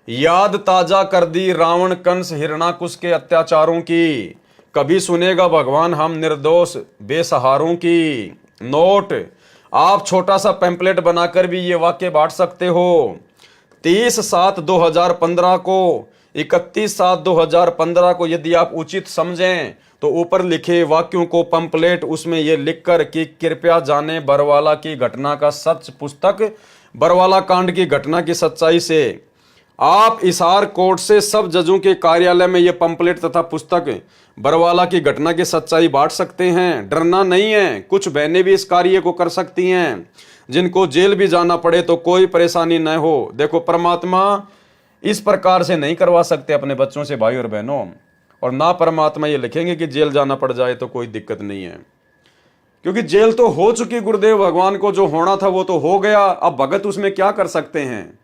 याद ताजा कर दी रावण कंस हिरणाकुश के अत्याचारों की, कभी सुनेगा भगवान हम निर्दोष बेसहारों की। नोट, आप छोटा सा पैम्पलेट बनाकर भी ये वाक्य बांट सकते हो। 30/7/2015 को, 31/7/2015 को यदि आप उचित समझें तो ऊपर लिखे वाक्यों को पंपलेट उसमें यह लिखकर कि कृपया जाने बरवाला की घटना का सच, पुस्तक बरवाला कांड की घटना की सच्चाई से, आप हिसार कोर्ट से सब जजों के कार्यालय में ये पंपलेट तथा पुस्तक बरवाला की घटना की सच्चाई बांट सकते हैं। डरना नहीं है, कुछ बहनें भी इस कार्य को कर सकती हैं। जिनको जेल भी जाना पड़े तो कोई परेशानी न हो। देखो, परमात्मा इस प्रकार से नहीं करवा सकते अपने बच्चों से भाई और बहनों, और ना परमात्मा ये लिखेंगे कि जेल जाना पड़ जाए तो कोई दिक्कत नहीं है, क्योंकि जेल तो हो चुकी गुरुदेव भगवान को, जो होना था वो तो हो गया। अब भगत उसमें क्या कर सकते हैं?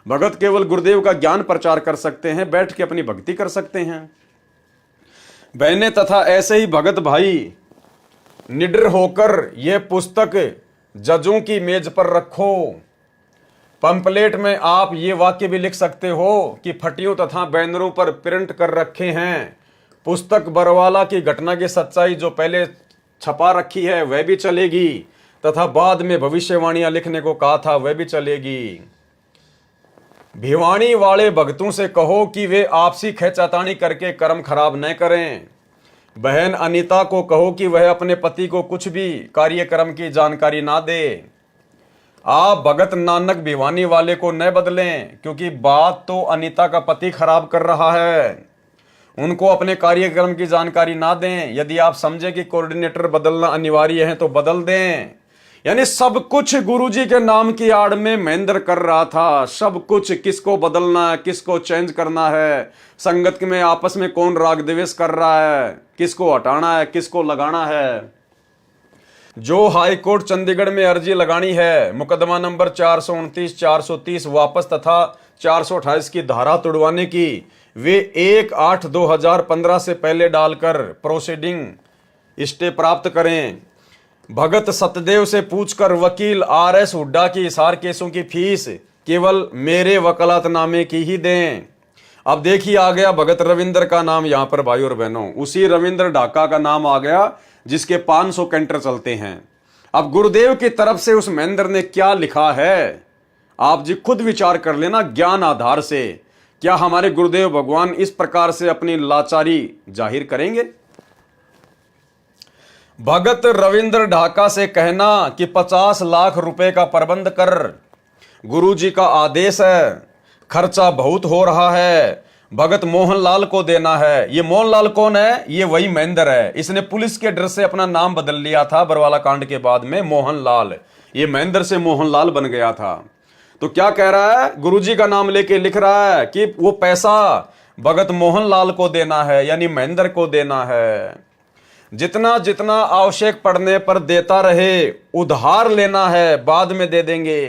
भगत केवल गुरुदेव का ज्ञान प्रचार कर सकते हैं, बैठ के अपनी भक्ति कर सकते हैं। बहनें तथा ऐसे ही भगत भाई, निडर होकर यह पुस्तक जजों की मेज पर रखो। पंपलेट में आप ये वाक्य भी लिख सकते हो कि फटियों तथा बैनरों पर प्रिंट कर रखे हैं। पुस्तक बरवाला की घटना की सच्चाई जो पहले छपा रखी है वह भी चलेगी, तथा बाद में भविष्यवाणियां लिखने को कहा था वह भी चलेगी। भिवानी वाले भक्तों से कहो कि वे आपसी खींचातानी करके कर्म खराब न करें। बहन अनीता को कहो कि वह अपने पति को कुछ भी कार्यक्रम की जानकारी ना दे। आप भगत नानक भिवानी वाले को न बदलें, क्योंकि बात तो अनीता का पति खराब कर रहा है। उनको अपने कार्यक्रम की जानकारी ना दें। यदि आप समझे कि कोऑर्डिनेटर बदलना अनिवार्य है तो बदल दें। यानी सब कुछ गुरुजी के नाम की आड़ में महेंद्र कर रहा था। सब कुछ, किसको बदलना है, किसको चेंज करना है, संगत में आपस में कौन राग द्वेष कर रहा है, किसको हटाना है, किसको लगाना है। जो हाईकोर्ट चंडीगढ़ में अर्जी लगानी है मुकदमा नंबर 429, 430 वापस तथा 428 की धारा तुड़वाने की, वे 1/8/2015 से पहले डालकर प्रोसीडिंग स्टे प्राप्त करें। भगत सतदेव से पूछकर वकील RS हुड्डा की हिसार केसों की फीस केवल मेरे वकालतनामे की ही दें। अब देखिए, आ गया भगत रविंद्र का नाम यहां पर भाई और बहनों, उसी रविंद्र ढाका का नाम आ गया जिसके 500 कैंटर चलते हैं। अब गुरुदेव की तरफ से उस महेंद्र ने क्या लिखा है, आप जी खुद विचार कर लेना ज्ञान आधार से। क्या हमारे गुरुदेव भगवान इस प्रकार से अपनी लाचारी जाहिर करेंगे? भगत रविंद्र ढाका से कहना कि 50 लाख रुपए का प्रबंध कर, गुरुजी का आदेश है, खर्चा बहुत हो रहा है, भगत मोहनलाल को देना है। ये मोहनलाल कौन है? ये वही महेंद्र है। इसने पुलिस के डर से अपना नाम बदल लिया था बरवाला कांड के बाद में, मोहनलाल। ये महेंद्र से मोहनलाल बन गया था। तो क्या कह रहा है? गुरुजी का नाम लेके लिख रहा है कि वो पैसा भगत मोहनलाल को देना है, यानी महेंद्र को देना है। जितना जितना आवश्यक पड़ने पर देता रहे, उधार लेना है, बाद में दे देंगे।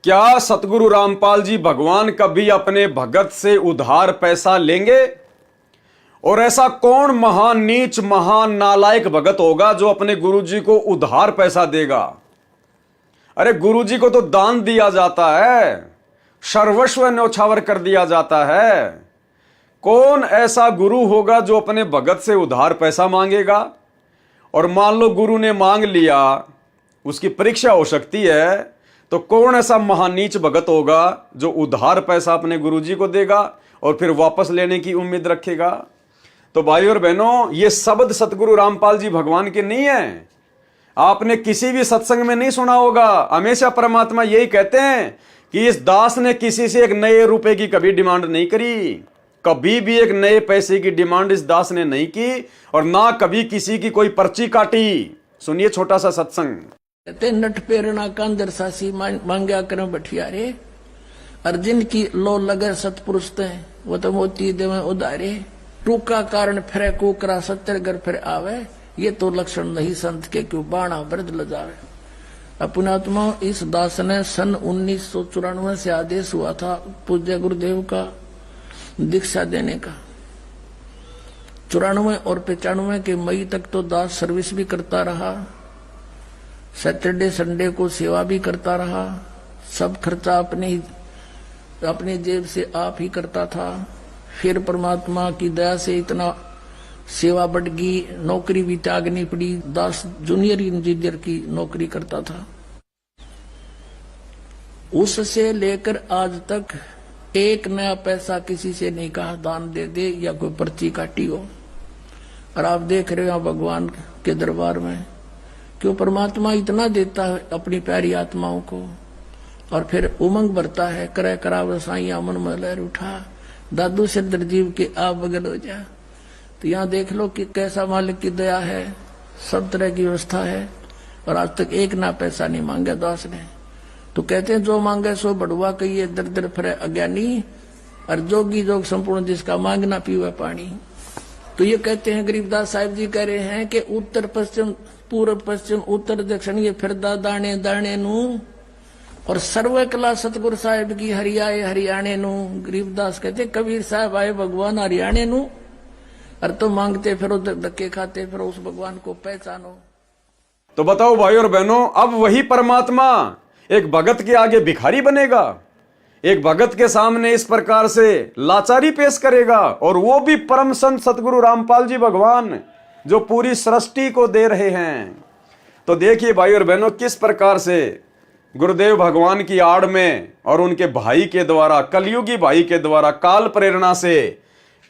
क्या सतगुरु रामपाल जी भगवान कभी अपने भगत से उधार पैसा लेंगे? और ऐसा कौन महान नीच महान नालायक भगत होगा जो अपने गुरुजी को उधार पैसा देगा? अरे गुरुजी को तो दान दिया जाता है, सर्वस्व न्यौछावर कर दिया जाता है। कौन ऐसा गुरु होगा जो अपने भगत से उधार पैसा मांगेगा? और मान लो गुरु ने मांग लिया, उसकी परीक्षा हो सकती है, तो कौन ऐसा महानीच भगत होगा जो उधार पैसा अपने गुरुजी को देगा और फिर वापस लेने की उम्मीद रखेगा? तो भाई और बहनों, ये शब्द सतगुरु रामपाल जी भगवान के नहीं है। आपने किसी भी सत्संग में नहीं सुना होगा। हमेशा परमात्मा यही कहते हैं कि इस दास ने किसी से एक नए रुपए की कभी डिमांड नहीं करी। कभी भी एक नए पैसे की डिमांड इस दास ने नहीं की, और ना कभी किसी की कोई पर्ची काटी। सुनिए छोटा सा सत्संग। ते नट पेरना कांदर सासी मांग्या कर बठियारे, अर्जुन की लो लगे सतपुरुष ते वो तो मोती देवे उदारे, टूका कारण फिरे कुकरा सत्तर घर फिर आवे, ये तो लक्षण नहीं संत के क्यों बाणा वृद्ध ल जावे। अपनात्मा इस दास ने सन 1994 से आदेश हुआ था पूज्य गुरुदेव का दीक्षा देने का। 94 और 95 के मई तक तो दास सर्विस भी करता रहा, सैटरडे संडे को सेवा भी करता रहा, सब खर्चा अपने जेब से आप ही करता था। फिर परमात्मा की दया से इतना सेवा बढ़ गई, नौकरी भी त्यागनी पड़ी। दास जूनियर इंजीनियर की नौकरी करता था। उससे लेकर आज तक एक नया पैसा किसी से नहीं कहा दान दे दे या कोई पर्ची काटी हो। और आप देख रहे हो भगवान के दरबार में क्यों परमात्मा इतना देता है अपनी प्यारी आत्माओं को। और फिर उमंग भरता है, करे कराव साइया मन में लहर उठा, दादू से दरजीव के आप बगल हो जा। तो यहाँ देख लो कि कैसा मालिक की दया है, सब तरह की व्यवस्था है, और आज तक एक ना पैसा नहीं मांगा दास ने। तो कहते हैं जो मांगे सो बढ़ुआ कहिए, दर दर फिरे अज्ञानी, और जोगी जोग संपूर्ण जिसका मांगना पीवे पानी। तो ये कहते हैं गरीबदास साहिब जी कह रहे हैं कि उत्तर पश्चिम पूर्व पश्चिम उत्तर दक्षिण ये फिरदा दाने दाने नू, और सर्व कला सतगुरु साहिब की हरियाए हरियाणे नू। गरीबदास कहते कबीर साहब आए भगवान हरियाणे नू, और तो मांगते फिर धक्के खाते फिर उस भगवान को पहचानो। तो बताओ भाई और बहनों, अब वही परमात्मा एक भगत के आगे भिखारी बनेगा, एक भगत के सामने इस प्रकार से लाचारी पेश करेगा, और वो भी परम संत सतगुरु रामपाल जी भगवान जो पूरी सृष्टि को दे रहे हैं। तो देखिए भाई और बहनों, किस प्रकार से गुरुदेव भगवान की आड़ में और उनके भाई के द्वारा, कलयुगी भाई के द्वारा, काल प्रेरणा से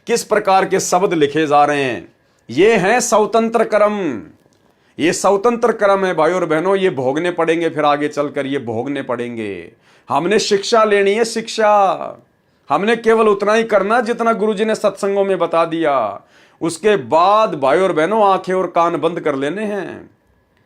किस प्रकार के शब्द लिखे जा रहे हैं। ये हैं स्वतंत्र कर्म, ये स्वतंत्र कर्म है भाई और बहनों, ये भोगने पड़ेंगे, फिर आगे चलकर ये भोगने पड़ेंगे। हमने शिक्षा लेनी है, शिक्षा हमने केवल उतना ही करना जितना गुरुजी ने सत्संगों में बता दिया। उसके बाद भाई और बहनों आंखें और कान बंद कर लेने हैं,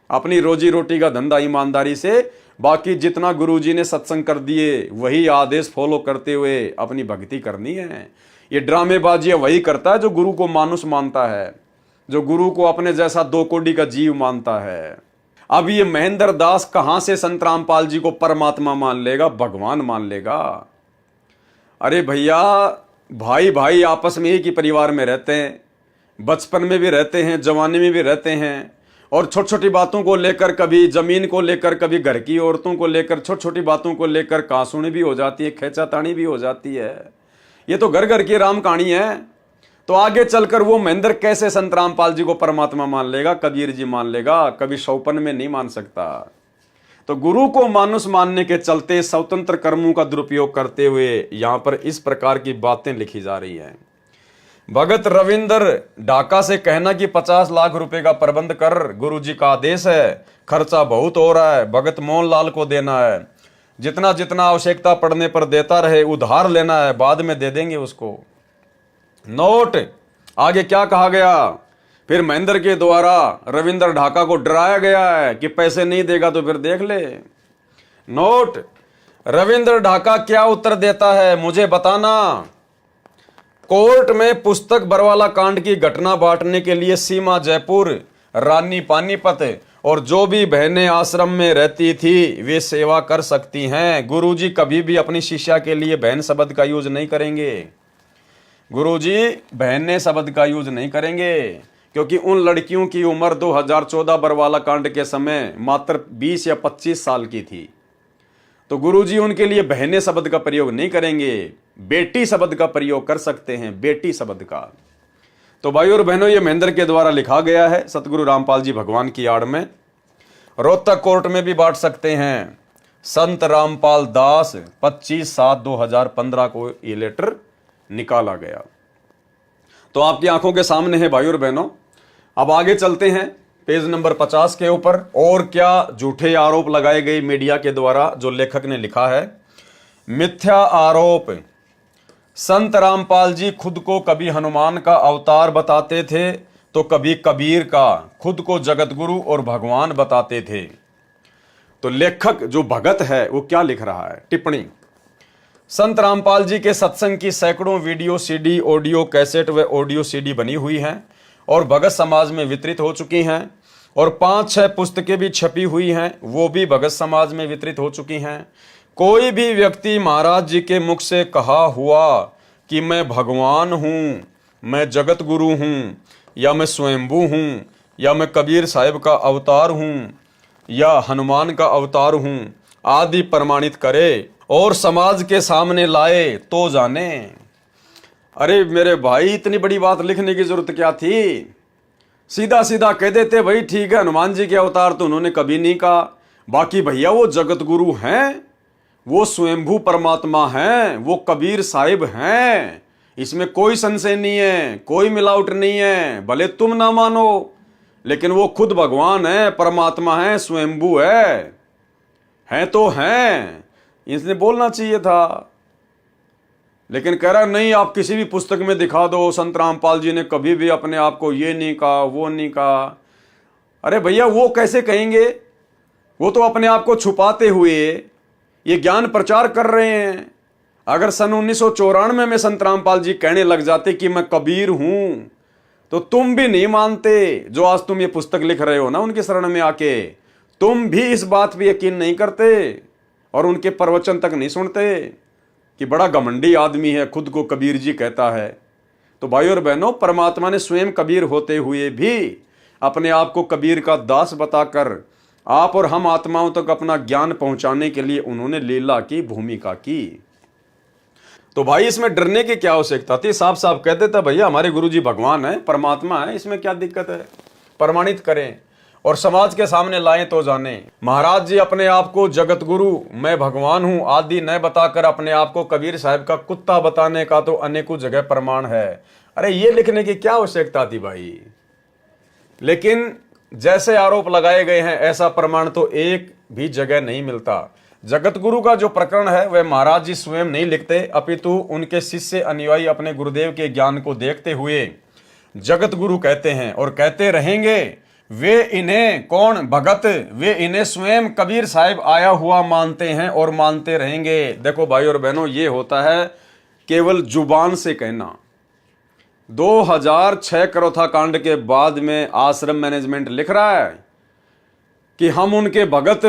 अपनी रोजी रोटी का धंधा ईमानदारी से, बाकी जितना गुरुजी ने सत्संग कर दिए वही आदेश फॉलो करते हुए अपनी भक्ति करनी है। ये ड्रामेबाजी वही करता है जो गुरु को मानुष मानता है, जो गुरु को अपने जैसा 2 कोड़ी का जीव मानता है। अब ये महेंद्र दास कहां से संत रामपाल जी को परमात्मा मान लेगा, भगवान मान लेगा। अरे भैया, भाई भाई आपस में एक ही परिवार में रहते हैं, बचपन में भी रहते हैं, जवानी में भी रहते हैं, और छोटी छोटी बातों को लेकर, कभी जमीन को लेकर, कभी घर की औरतों को लेकर, छोटी छोटी बातों को लेकर कांसुनी भी हो जाती है, खेचातानी भी हो जाती है। ये तो घर घर की राम कहानी है। तो आगे चलकर वो महेंद्र कैसे संत रामपाल जी को परमात्मा मान लेगा, कबीर जी मान लेगा, कभी शौपन में नहीं मान सकता। तो गुरु को मानुष मानने के चलते स्वतंत्र कर्मों का दुरुपयोग करते हुए यहां पर इस प्रकार की बातें लिखी जा रही हैं। भगत रविंद्र ढाका से कहना कि 50 लाख रुपए का प्रबंध कर, गुरुजी का आदेश है, खर्चा बहुत हो रहा है, भगत मोहनलाल को देना है, जितना जितना आवश्यकता पड़ने पर देता रहे, उधार लेना है, बाद में दे देंगे उसको। नोट आगे क्या कहा गया, फिर महेंद्र के द्वारा रविंद्र ढाका को डराया गया है कि पैसे नहीं देगा तो फिर देख ले। नोट, रविंद्र ढाका क्या उत्तर देता है मुझे बताना। कोर्ट में पुस्तक बरवाला कांड की घटना बांटने के लिए सीमा जयपुर, रानी पानीपत और जो भी बहनें आश्रम में रहती थी वे सेवा कर सकती हैं। गुरुजी कभी भी अपनी शिष्या के लिए बहन शब्द का यूज नहीं करेंगे। गुरुजी बहने शब्द का यूज नहीं करेंगे, क्योंकि उन लड़कियों की उम्र 2014 बरवाला कांड के समय मात्र 20 या 25 साल की थी। तो गुरुजी उनके लिए बहने शब्द का प्रयोग नहीं करेंगे, बेटी शब्द का प्रयोग कर सकते हैं, बेटी शब्द का। तो भाई और बहनों, ये महेंद्र के द्वारा लिखा गया है सतगुरु रामपाल जी भगवान की आड़ में। रोहतक कोर्ट में भी बांट सकते हैं। संत रामपाल दास 25/7/2015 को ये लेटर निकाला गया। तो आपकी आंखों के सामने है भाई और बहनों। अब आगे चलते हैं पेज नंबर 50 के ऊपर। और क्या झूठे आरोप लगाए गए मीडिया के द्वारा, जो लेखक ने लिखा है। मिथ्या आरोप। संत रामपाल जी खुद को कभी हनुमान का अवतार बताते थे तो कभी कबीर का, खुद को जगत गुरु और भगवान बताते थे। तो लेखक जो भगत है वो क्या लिख रहा है, टिप्पणी। संत रामपाल जी के सत्संग की सैकड़ों वीडियो सीडी, ऑडियो कैसेट व ऑडियो सीडी बनी हुई हैं और भगत समाज में वितरित हो चुकी हैं, और 5-6 पुस्तकें भी छपी हुई हैं, वो भी भगत समाज में वितरित हो चुकी हैं। कोई भी व्यक्ति महाराज जी के मुख से कहा हुआ कि मैं भगवान हूँ, मैं जगत गुरु हूँ, या मैं स्वयंभू हूँ, या मैं कबीर साहिब का अवतार हूँ, या हनुमान का अवतार हूँ आदि प्रमाणित करे और समाज के सामने लाए तो जाने। अरे मेरे भाई, इतनी बड़ी बात लिखने की जरूरत क्या थी। सीधा सीधा कह देते भाई ठीक है, हनुमान जी के अवतार तो उन्होंने कभी नहीं कहा, बाकी भैया वो जगत गुरु हैं, वो स्वयंभू परमात्मा हैं, वो कबीर साहिब हैं, इसमें कोई संशय नहीं है, कोई मिलावट नहीं है। भले तुम ना मानो, लेकिन वो खुद भगवान है, परमात्मा है, स्वयंभू है तो हैं। इसने बोलना चाहिए था। लेकिन कह रहा नहीं, आप किसी भी पुस्तक में दिखा दो संत रामपाल जी ने कभी भी अपने आप को ये नहीं कहा, वो नहीं कहा। अरे भैया, वो कैसे कहेंगे? वो तो अपने आप को छुपाते हुए ये ज्ञान प्रचार कर रहे हैं। अगर सन 1994 में संत रामपाल जी कहने लग जाते कि मैं कबीर हूं, तो तुम भी नहीं मानते। जो आज तुम ये पुस्तक लिख रहे हो ना उनके शरण में आके, तुम भी इस बात पे यकीन नहीं करते और उनके प्रवचन तक नहीं सुनते कि बड़ा घमंडी आदमी है, खुद को कबीर जी कहता है। तो भाई और बहनों, परमात्मा ने स्वयं कबीर होते हुए भी अपने आप को कबीर का दास बताकर आप और हम आत्माओं तक अपना ज्ञान पहुंचाने के लिए उन्होंने लीला की भूमिका की। तो भाई, इसमें डरने की क्या आवश्यकता थी? साफ साफ कह देता भैया हमारे गुरुजी भगवान है, परमात्मा है, इसमें क्या दिक्कत है? प्रमाणित करें और समाज के सामने लाएं तो जाने। महाराज जी अपने आप को जगत गुरु, मैं भगवान हूं आदि न बताकर अपने आप को कबीर साहब का कुत्ता बताने का तो अनेकों जगह प्रमाण है। अरे ये लिखने की क्या आवश्यकता थी भाई? लेकिन जैसे आरोप लगाए गए हैं ऐसा प्रमाण तो एक भी जगह नहीं मिलता। जगत गुरु का जो प्रकरण है वह महाराज जी स्वयं नहीं लिखते, अपितु उनके शिष्य अनुयायी अपने गुरुदेव के ज्ञान को देखते हुए जगत गुरु कहते हैं और कहते रहेंगे। वे इन्हें कौन भगत, वे इन्हें स्वयं कबीर साहिब आया हुआ मानते हैं और मानते रहेंगे। देखो भाई और बहनों, ये होता है केवल जुबान से कहना। 2006 करोथा कांड के बाद में आश्रम मैनेजमेंट लिख रहा है कि हम उनके भगत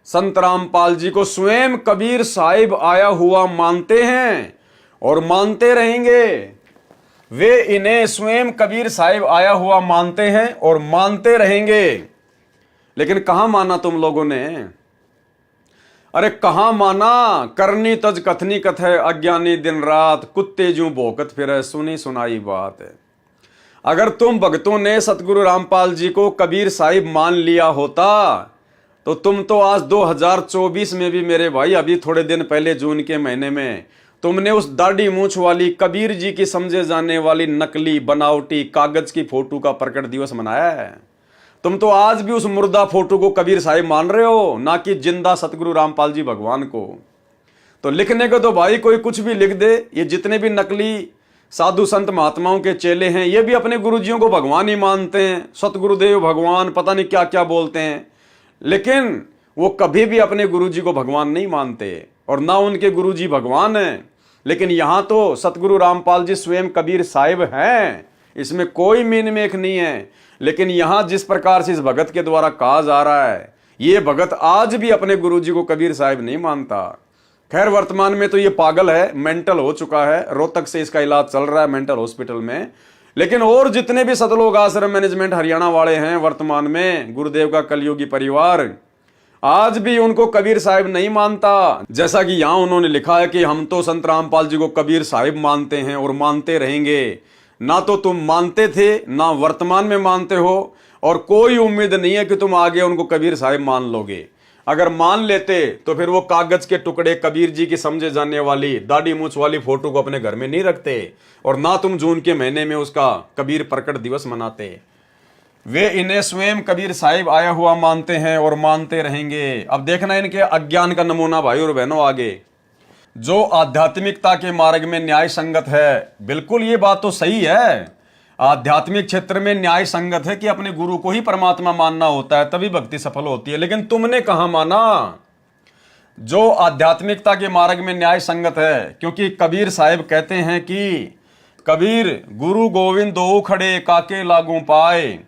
संत रामपाल जी को स्वयं कबीर साहिब आया हुआ मानते हैं और मानते रहेंगे। वे इन्हें स्वयं कबीर साहिब आया हुआ मानते हैं और मानते रहेंगे। लेकिन कहां माना तुम लोगों ने? अरे कहां माना? करनी तज कथनी कथ है, अज्ञानी दिन रात, कुत्ते जूं भौंकत फिरे, सुनी सुनाई बात है। अगर तुम भक्तों ने सतगुरु रामपाल जी को कबीर साहिब मान लिया होता तो तुम तो आज 2024 में भी मेरे भाई, अभी थोड़े दिन पहले जून के महीने में तुमने उस दाढ़ी मूंछ वाली कबीर जी की समझे जाने वाली नकली बनावटी कागज की फोटो का प्रकट दिवस मनाया है। तुम तो आज भी उस मुर्दा फोटो को कबीर साहिब मान रहे हो, ना कि जिंदा सतगुरु रामपाल जी भगवान को। तो लिखने को तो भाई कोई कुछ भी लिख दे। ये जितने भी नकली साधु संत महात्माओं के चेले हैं ये भी अपने गुरुजियों को भगवान ही मानते हैं, सतगुरुदेव भगवान, पता नहीं क्या क्या बोलते हैं, लेकिन वो कभी भी अपने गुरुजी को भगवान नहीं मानते और ना उनके गुरुजी भगवान हैं। लेकिन यहां तो सतगुरु रामपाल जी स्वयं कबीर साहिब हैं, इसमें कोई मीन मेख नहीं है। लेकिन यहां जिस प्रकार से इस भगत के द्वारा कहा जा रहा है, ये भगत आज भी अपने गुरुजी को कबीर साहिब नहीं मानता। खैर, वर्तमान में तो ये पागल है, मेंटल हो चुका है, रोहतक से इसका इलाज चल रहा है मेंटल हॉस्पिटल में। लेकिन और जितने भी सतलोक आश्रम मैनेजमेंट हरियाणा वाले हैं वर्तमान में, गुरुदेव का कलयुगी परिवार, आज भी उनको कबीर साहिब नहीं मानता। जैसा कि यहां उन्होंने लिखा है कि हम तो संत रामपाल जी को कबीर साहिब मानते हैं और मानते रहेंगे। ना तो तुम मानते थे, ना वर्तमान में मानते हो, और कोई उम्मीद नहीं है कि तुम आगे उनको कबीर साहिब मान लोगे। अगर मान लेते तो फिर वो कागज के टुकड़े कबीर जी की समझे जाने वाली दाढ़ी मूंछ वाली फोटो को अपने घर में नहीं रखते, और ना तुम जून के महीने में उसका कबीर प्रकट दिवस मनाते। वे इन्हें स्वयं कबीर साहिब आया हुआ मानते हैं और मानते रहेंगे। अब देखना इनके अज्ञान का नमूना भाई और बहनों आगे। जो आध्यात्मिकता के मार्ग में न्याय संगत है, बिल्कुल ये बात तो सही है, आध्यात्मिक क्षेत्र में न्याय संगत है कि अपने गुरु को ही परमात्मा मानना होता है, तभी भक्ति सफल होती है। लेकिन तुमने कहां माना? जो आध्यात्मिकता के मार्ग में न्याय संगत है, क्योंकि कबीर साहिब कहते हैं कि कबीर गुरु गोविंद दो खड़े काके लागू पाए,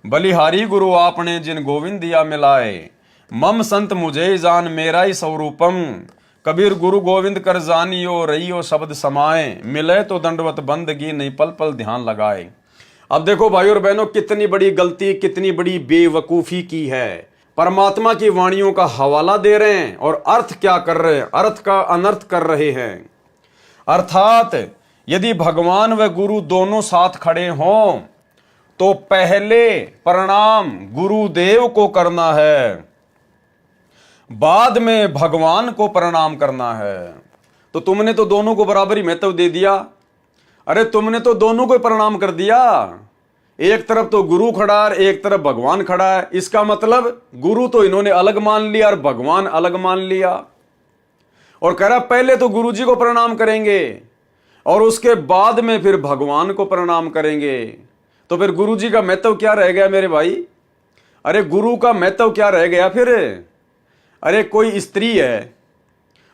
बलिहारी गुरु आपने जिन गोविंद दिया मिलाए, मम संत मुझे जान मेरा ही स्वरूपम, कबीर गुरु गोविंद कर जानियो रहियो शब्द समाए, मिले तो दंडवत बंदगी नहीं पल पल ध्यान लगाए। अब देखो भाई और बहनों, कितनी बड़ी गलती, कितनी बड़ी बेवकूफी की है। परमात्मा की वाणियों का हवाला दे रहे हैं और अर्थ क्या कर रहे हैं? अर्थ का अनर्थ कर रहे हैं। अर्थात यदि भगवान व गुरु दोनों साथ खड़े हों तो पहले प्रणाम गुरुदेव को करना है, बाद में भगवान को प्रणाम करना है। तो तुमने तो दोनों को बराबर ही महत्व दे दिया। अरे तुमने तो दोनों को प्रणाम कर दिया। एक तरफ तो गुरु खड़ा है, एक तरफ भगवान खड़ा है। इसका मतलब गुरु तो इन्होंने अलग मान लिया और भगवान अलग मान लिया। और कह रहा पहले तो गुरु जी को प्रणाम करेंगे और उसके बाद में फिर भगवान को प्रणाम करेंगे। तो फिर गुरु जी का महत्व क्या रह गया मेरे भाई? अरे गुरु का महत्व क्या रह गया फिर? अरे कोई स्त्री है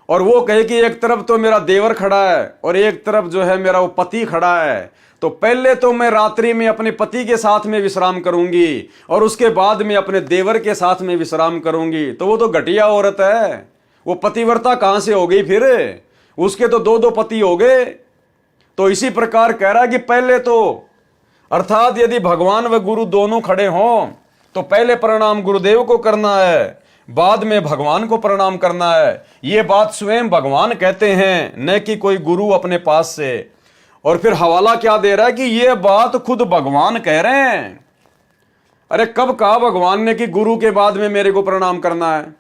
और वो कहे कि एक तरफ तो मेरा देवर खड़ा है और एक तरफ जो है मेरा वो पति खड़ा है, तो पहले तो मैं रात्रि में अपने पति के साथ में विश्राम करूंगी और उसके बाद में अपने देवर के साथ में विश्राम करूंगी। तो वो तो घटिया औरत है, वो पतिव्रता कहां से हो गई फिर? उसके तो दो दो पति हो गए। तो इसी प्रकार कह रहा है कि पहले तो, अर्थात यदि भगवान व गुरु दोनों खड़े हों तो पहले प्रणाम गुरुदेव को करना है, बाद में भगवान को प्रणाम करना है। ये बात स्वयं भगवान कहते हैं, न कि कोई गुरु अपने पास से। और फिर हवाला क्या दे रहा है कि ये बात खुद भगवान कह रहे हैं। अरे कब कहा भगवान ने कि गुरु के बाद में मेरे को प्रणाम करना है?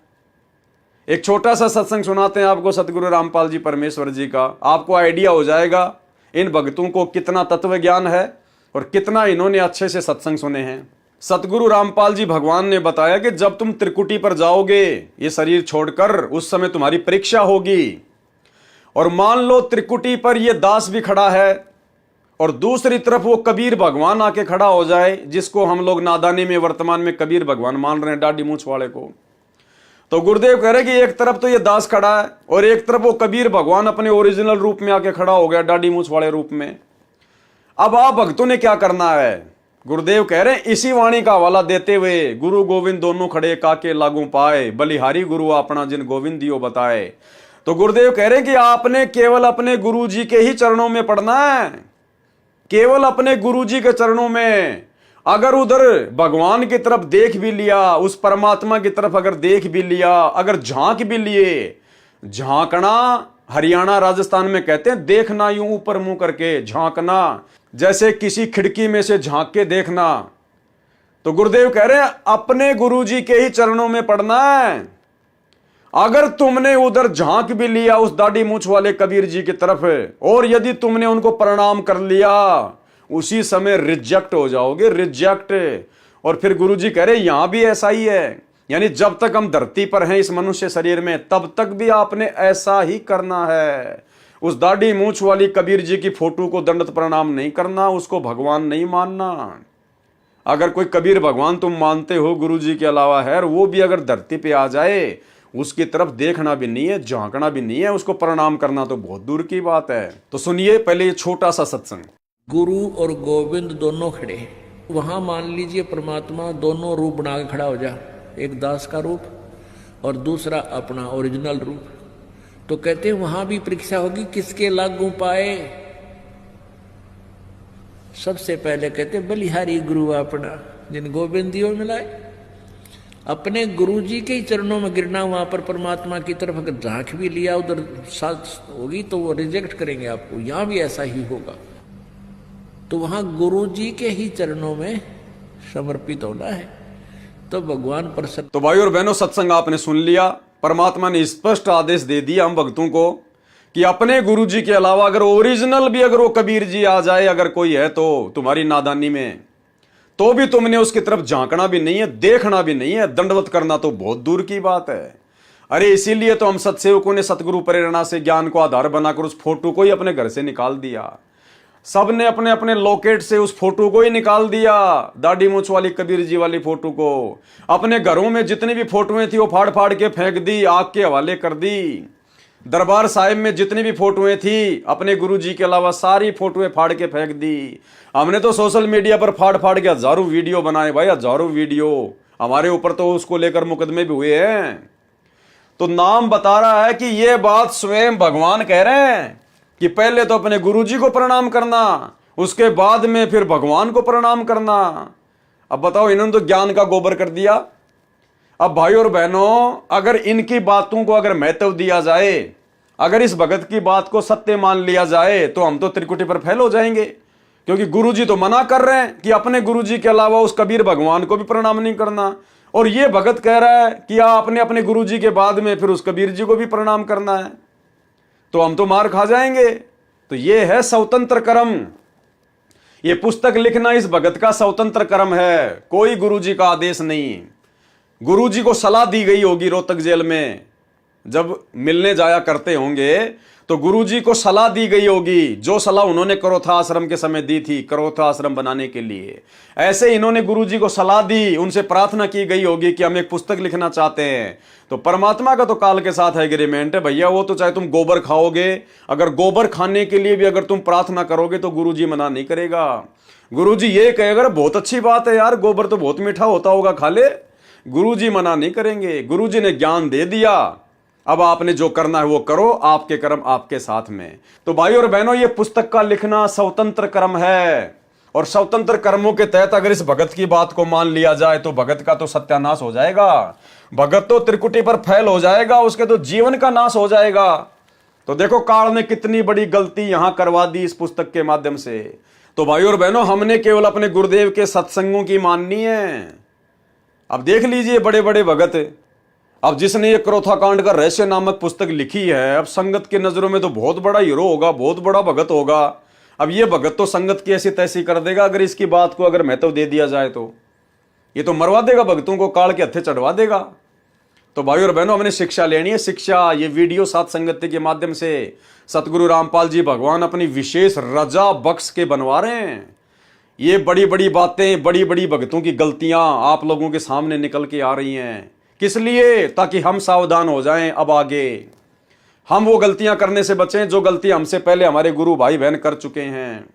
एक छोटा सा सत्संग सुनाते हैं आपको सतगुरु रामपाल जी परमेश्वर जी का, आपको आइडिया हो जाएगा इन भक्तों को कितना तत्व ज्ञान है और कितना इन्होंने अच्छे से सत्संग सुने हैं। सतगुरु रामपाल जी भगवान ने बताया कि जब तुम त्रिकुटी पर जाओगे ये शरीर छोड़कर, उस समय तुम्हारी परीक्षा होगी। और मान लो त्रिकुटी पर ये दास भी खड़ा है और दूसरी तरफ वो कबीर भगवान आके खड़ा हो जाए, जिसको हम लोग नादानी में वर्तमान में कबीर भगवान मान रहे हैं, दाढ़ी मूंछ वाले को। तो गुरुदेव कह रहे कि एक तरफ तो ये दास खड़ा है और एक तरफ वो कबीर भगवान अपने ओरिजिनल रूप में आके खड़ा हो गया, दाढ़ी मूंछ वाले रूप में। अब आप भक्तों ने क्या करना है? गुरुदेव कह रहे हैं इसी वाणी का हवाला देते हुए, गुरु गोविंद दोनों खड़े काके लागू पाए, बलिहारी गुरु अपना जिन गोविंद दियो बताए। तो गुरुदेव कह रहे हैं कि आपने केवल अपने गुरु जी के ही चरणों में पढ़ना है, केवल अपने गुरु जी के चरणों में। अगर उधर भगवान की तरफ देख भी लिया, उस परमात्मा की तरफ अगर देख भी लिया, अगर झांक भी लिए, झांकना हरियाणा राजस्थान में कहते हैं देखना, यूं ऊपर मुंह करके झांकना, जैसे किसी खिड़की में से झांक के देखना। तो गुरुदेव कह रहे हैं अपने गुरुजी के ही चरणों में पड़ना है। अगर तुमने उधर झांक भी लिया उस दाढ़ी मूंछ वाले कबीर जी की तरफ, और यदि तुमने उनको प्रणाम कर लिया, उसी समय रिजेक्ट हो जाओगे, रिजेक्ट। और फिर गुरुजी कह रहे यहां भी ऐसा ही है, यानी जब तक हम धरती पर हैं इस मनुष्य शरीर में, तब तक भी आपने ऐसा ही करना है। उस दाढ़ी मूंछ वाली कबीर जी की फोटो को दंडवत प्रणाम नहीं करना, उसको भगवान नहीं मानना। अगर कोई कबीर भगवान तुम मानते हो गुरु जी के अलावा है, और वो भी अगर धरती पे आ जाए, उसकी तरफ देखना भी नहीं है, झांकना भी नहीं है, उसको प्रणाम करना तो बहुत दूर की बात है। तो सुनिए पहले ये छोटा सा सत्संग। गुरु और गोविंद दोनों खड़े, वहां मान लीजिए परमात्मा दोनों रूप बना के खड़ा हो जा, एक दास का रूप और दूसरा अपना ओरिजिनल रूप। तो कहते हैं वहां भी परीक्षा होगी, किसके लागू पाए। सबसे पहले कहते बलिहारी गुरु अपना जिन गोविंदियों मिलाए। अपने गुरु जी के ही चरणों में गिरना, वहां पर परमात्मा की तरफ अगर झांक भी लिया उधर साथ होगी तो वो रिजेक्ट करेंगे आपको। यहां भी ऐसा ही होगा। तो वहां गुरु जी के ही चरणों में समर्पित होना है, तो भगवान प्रसन्न। तो भाई और बहनों, सत्संग आपने सुन लिया। परमात्मा ने स्पष्ट आदेश दे दिया हम भक्तों को कि अपने गुरु जी के अलावा अगर ओरिजिनल भी अगर वो कबीर जी आ जाए, अगर कोई है तो तुम्हारी नादानी में, तो भी तुमने उसकी तरफ झांकना भी नहीं है, देखना भी नहीं है, दंडवत करना तो बहुत दूर की बात है। अरे इसीलिए तो हम सत्सेवकों ने सतगुरु प्रेरणा से ज्ञान को आधार बनाकर उस फोटो को ही अपने घर से निकाल दिया। सब ने अपने अपने लॉकेट से उस फोटो को ही निकाल दिया, दाढ़ी मूंछ वाली कबीर जी वाली फोटो को। अपने घरों में जितनी भी फोटोएं थी वो फाड़ फाड़ के फेंक दी, आग के हवाले कर दी। दरबार साहिब में जितनी भी फोटोएं थी अपने गुरु जी के अलावा सारी फोटोएं फाड़ के फेंक दी। हमने तो सोशल मीडिया पर फाड़ फाड़ के हजारों वीडियो बनाए भाई, हजारों वीडियो। हमारे ऊपर तो उसको लेकर मुकदमे भी हुए हैं। तो नाम बता रहा है कि ये बात स्वयं भगवान कह रहे हैं कि पहले तो अपने गुरु जी को प्रणाम करना, उसके बाद में फिर भगवान को प्रणाम करना। अब बताओ, इन्होंने तो ज्ञान का गोबर कर दिया। अब भाई और बहनों, अगर इनकी बातों को अगर महत्व दिया जाए, अगर इस भगत की बात को सत्य मान लिया जाए, तो हम तो त्रिकुटी पर फेल हो जाएंगे। क्योंकि गुरुजी तो मना कर रहे हैं कि अपने गुरुजी के अलावा उस कबीर भगवान को भी प्रणाम नहीं करना, और ये भगत कह रहा है कि आपने अपने गुरुजी के बाद में फिर उस कबीर जी को भी प्रणाम करना है। तो हम तो मार खा जाएंगे। तो ये है स्वतंत्र कर्म। ये पुस्तक लिखना इस भगत का स्वतंत्र कर्म है, कोई गुरुजी का आदेश नहीं। गुरुजी को सलाह दी गई होगी रोहतक जेल में जब मिलने जाया करते होंगे तो गुरुजी को सलाह दी गई होगी, जो सलाह उन्होंने करोथा आश्रम के समय दी थी करोथा आश्रम बनाने के लिए, ऐसे इन्होंने गुरुजी को सलाह दी, उनसे प्रार्थना की गई होगी कि हम एक पुस्तक लिखना चाहते हैं। तो परमात्मा का तो काल के साथ एग्रीमेंट है भैया, वो तो चाहे तुम गोबर खाओगे, अगर गोबर खाने के लिए भी अगर तुम प्रार्थना करोगे तो गुरुजी मना नहीं करेगा। गुरुजी ये कहेगा बहुत अच्छी बात है यार, गोबर तो बहुत मीठा होता होगा, खा ले, गुरुजी मना नहीं करेंगे। गुरुजी ने ज्ञान दे दिया, अब आपने जो करना है वो करो, आपके कर्म आपके साथ में। तो भाई और बहनों, ये पुस्तक का लिखना स्वतंत्र कर्म है, और स्वतंत्र कर्मों के तहत अगर इस भगत की बात को मान लिया जाए तो भगत का तो सत्यानाश हो जाएगा, भगत तो त्रिकुटी पर फैल हो जाएगा, उसके तो जीवन का नाश हो जाएगा। तो देखो काल ने कितनी बड़ी गलती यहां करवा दी इस पुस्तक के माध्यम से। तो भाई और बहनों, हमने केवल अपने गुरुदेव के सत्संगों की माननी है। अब देख लीजिए बड़े बड़े भगत, अब जिसने ये क्रोथा कांड का रहस्य नामक पुस्तक लिखी है, अब संगत की नजरों में तो बहुत बड़ा हीरो होगा, बहुत बड़ा भगत होगा। अब ये भगत तो संगत की ऐसी तैसी कर देगा, अगर इसकी बात को अगर महत्व दे दिया जाए तो ये तो मरवा देगा भक्तों को, काल के हत्थे चढ़वा देगा। तो भाई और बहनों, हमने शिक्षा लेनी है, शिक्षा। ये वीडियो सात संगति के माध्यम से सतगुरु रामपाल जी भगवान अपनी विशेष रजा बख्श के बनवा रहे हैं। ये बड़ी बड़ी बातें, बड़ी बड़ी भक्तों की गलतियां आप लोगों के सामने निकल के आ रही हैं। किस लिए? ताकि हम सावधान हो जाएं, अब आगे हम वो गलतियां करने से बचें जो गलती हमसे पहले हमारे गुरु भाई बहन कर चुके हैं,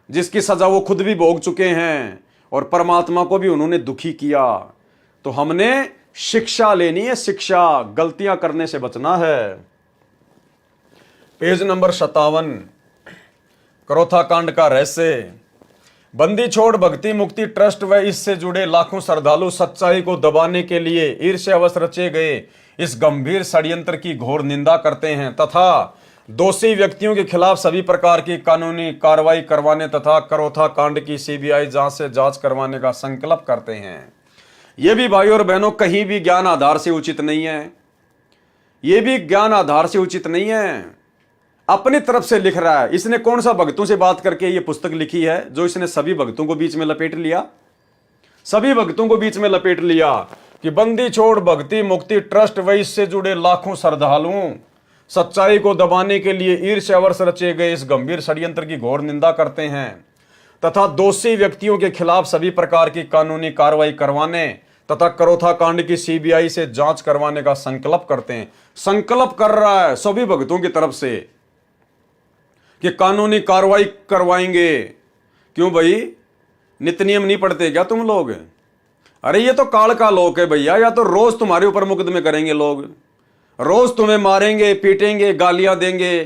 जिसकी सजा वो खुद भी भोग चुके हैं और परमात्मा को भी उन्होंने दुखी किया। तो हमने शिक्षा लेनी है, शिक्षा, गलतियां करने से बचना है। पेज नंबर 57, क्रोथा कांड का रहस्य। बंदी छोड़ भक्ति मुक्ति ट्रस्ट व इससे जुड़े लाखों श्रद्धालु सच्चाई को दबाने के लिए ईर्ष्यावश रचे गए इस गंभीर षड्यंत्र की घोर निंदा करते हैं तथा दोषी व्यक्तियों के खिलाफ सभी प्रकार की कानूनी कार्रवाई करवाने तथा क्रोथा कांड की सीबीआई जांच से जांच करवाने का संकल्प करते हैं। ये भी भाई और बहनों कहीं भी ज्ञान आधार से उचित नहीं है, ये भी ज्ञान आधार से उचित नहीं है, अपनी तरफ से लिख रहा है। इसने कौन सा भक्तों से बात करके ये पुस्तक लिखी है जो इसने सभी भक्तों को बीच में लपेट लिया, सभी भक्तों को बीच में लपेट लिया कि बंदी छोड़ भक्ति मुक्ति ट्रस्ट व इससे जुड़े लाखों श्रद्धालुओं सच्चाई को दबाने के लिए ईर्ष्यावश रचे गए इस गंभीर षड्यंत्र की घोर निंदा करते हैं तथा दोषी व्यक्तियों के खिलाफ सभी प्रकार की कानूनी कार्रवाई करवाने तथा क्रोथा कांड की सीबीआई से जांच करवाने का संकल्प करते हैं। संकल्प कर रहा है सभी भक्तों की तरफ से कि कानूनी कार्रवाई करवाएंगे। क्यों भाई, नित्य नियम नहीं पढ़ते क्या तुम लोग? अरे ये तो काल का लोक है भैया, या तो रोज तुम्हारे ऊपर मुकदमे करेंगे लोग, रोज तुम्हें मारेंगे पीटेंगे गालियां देंगे,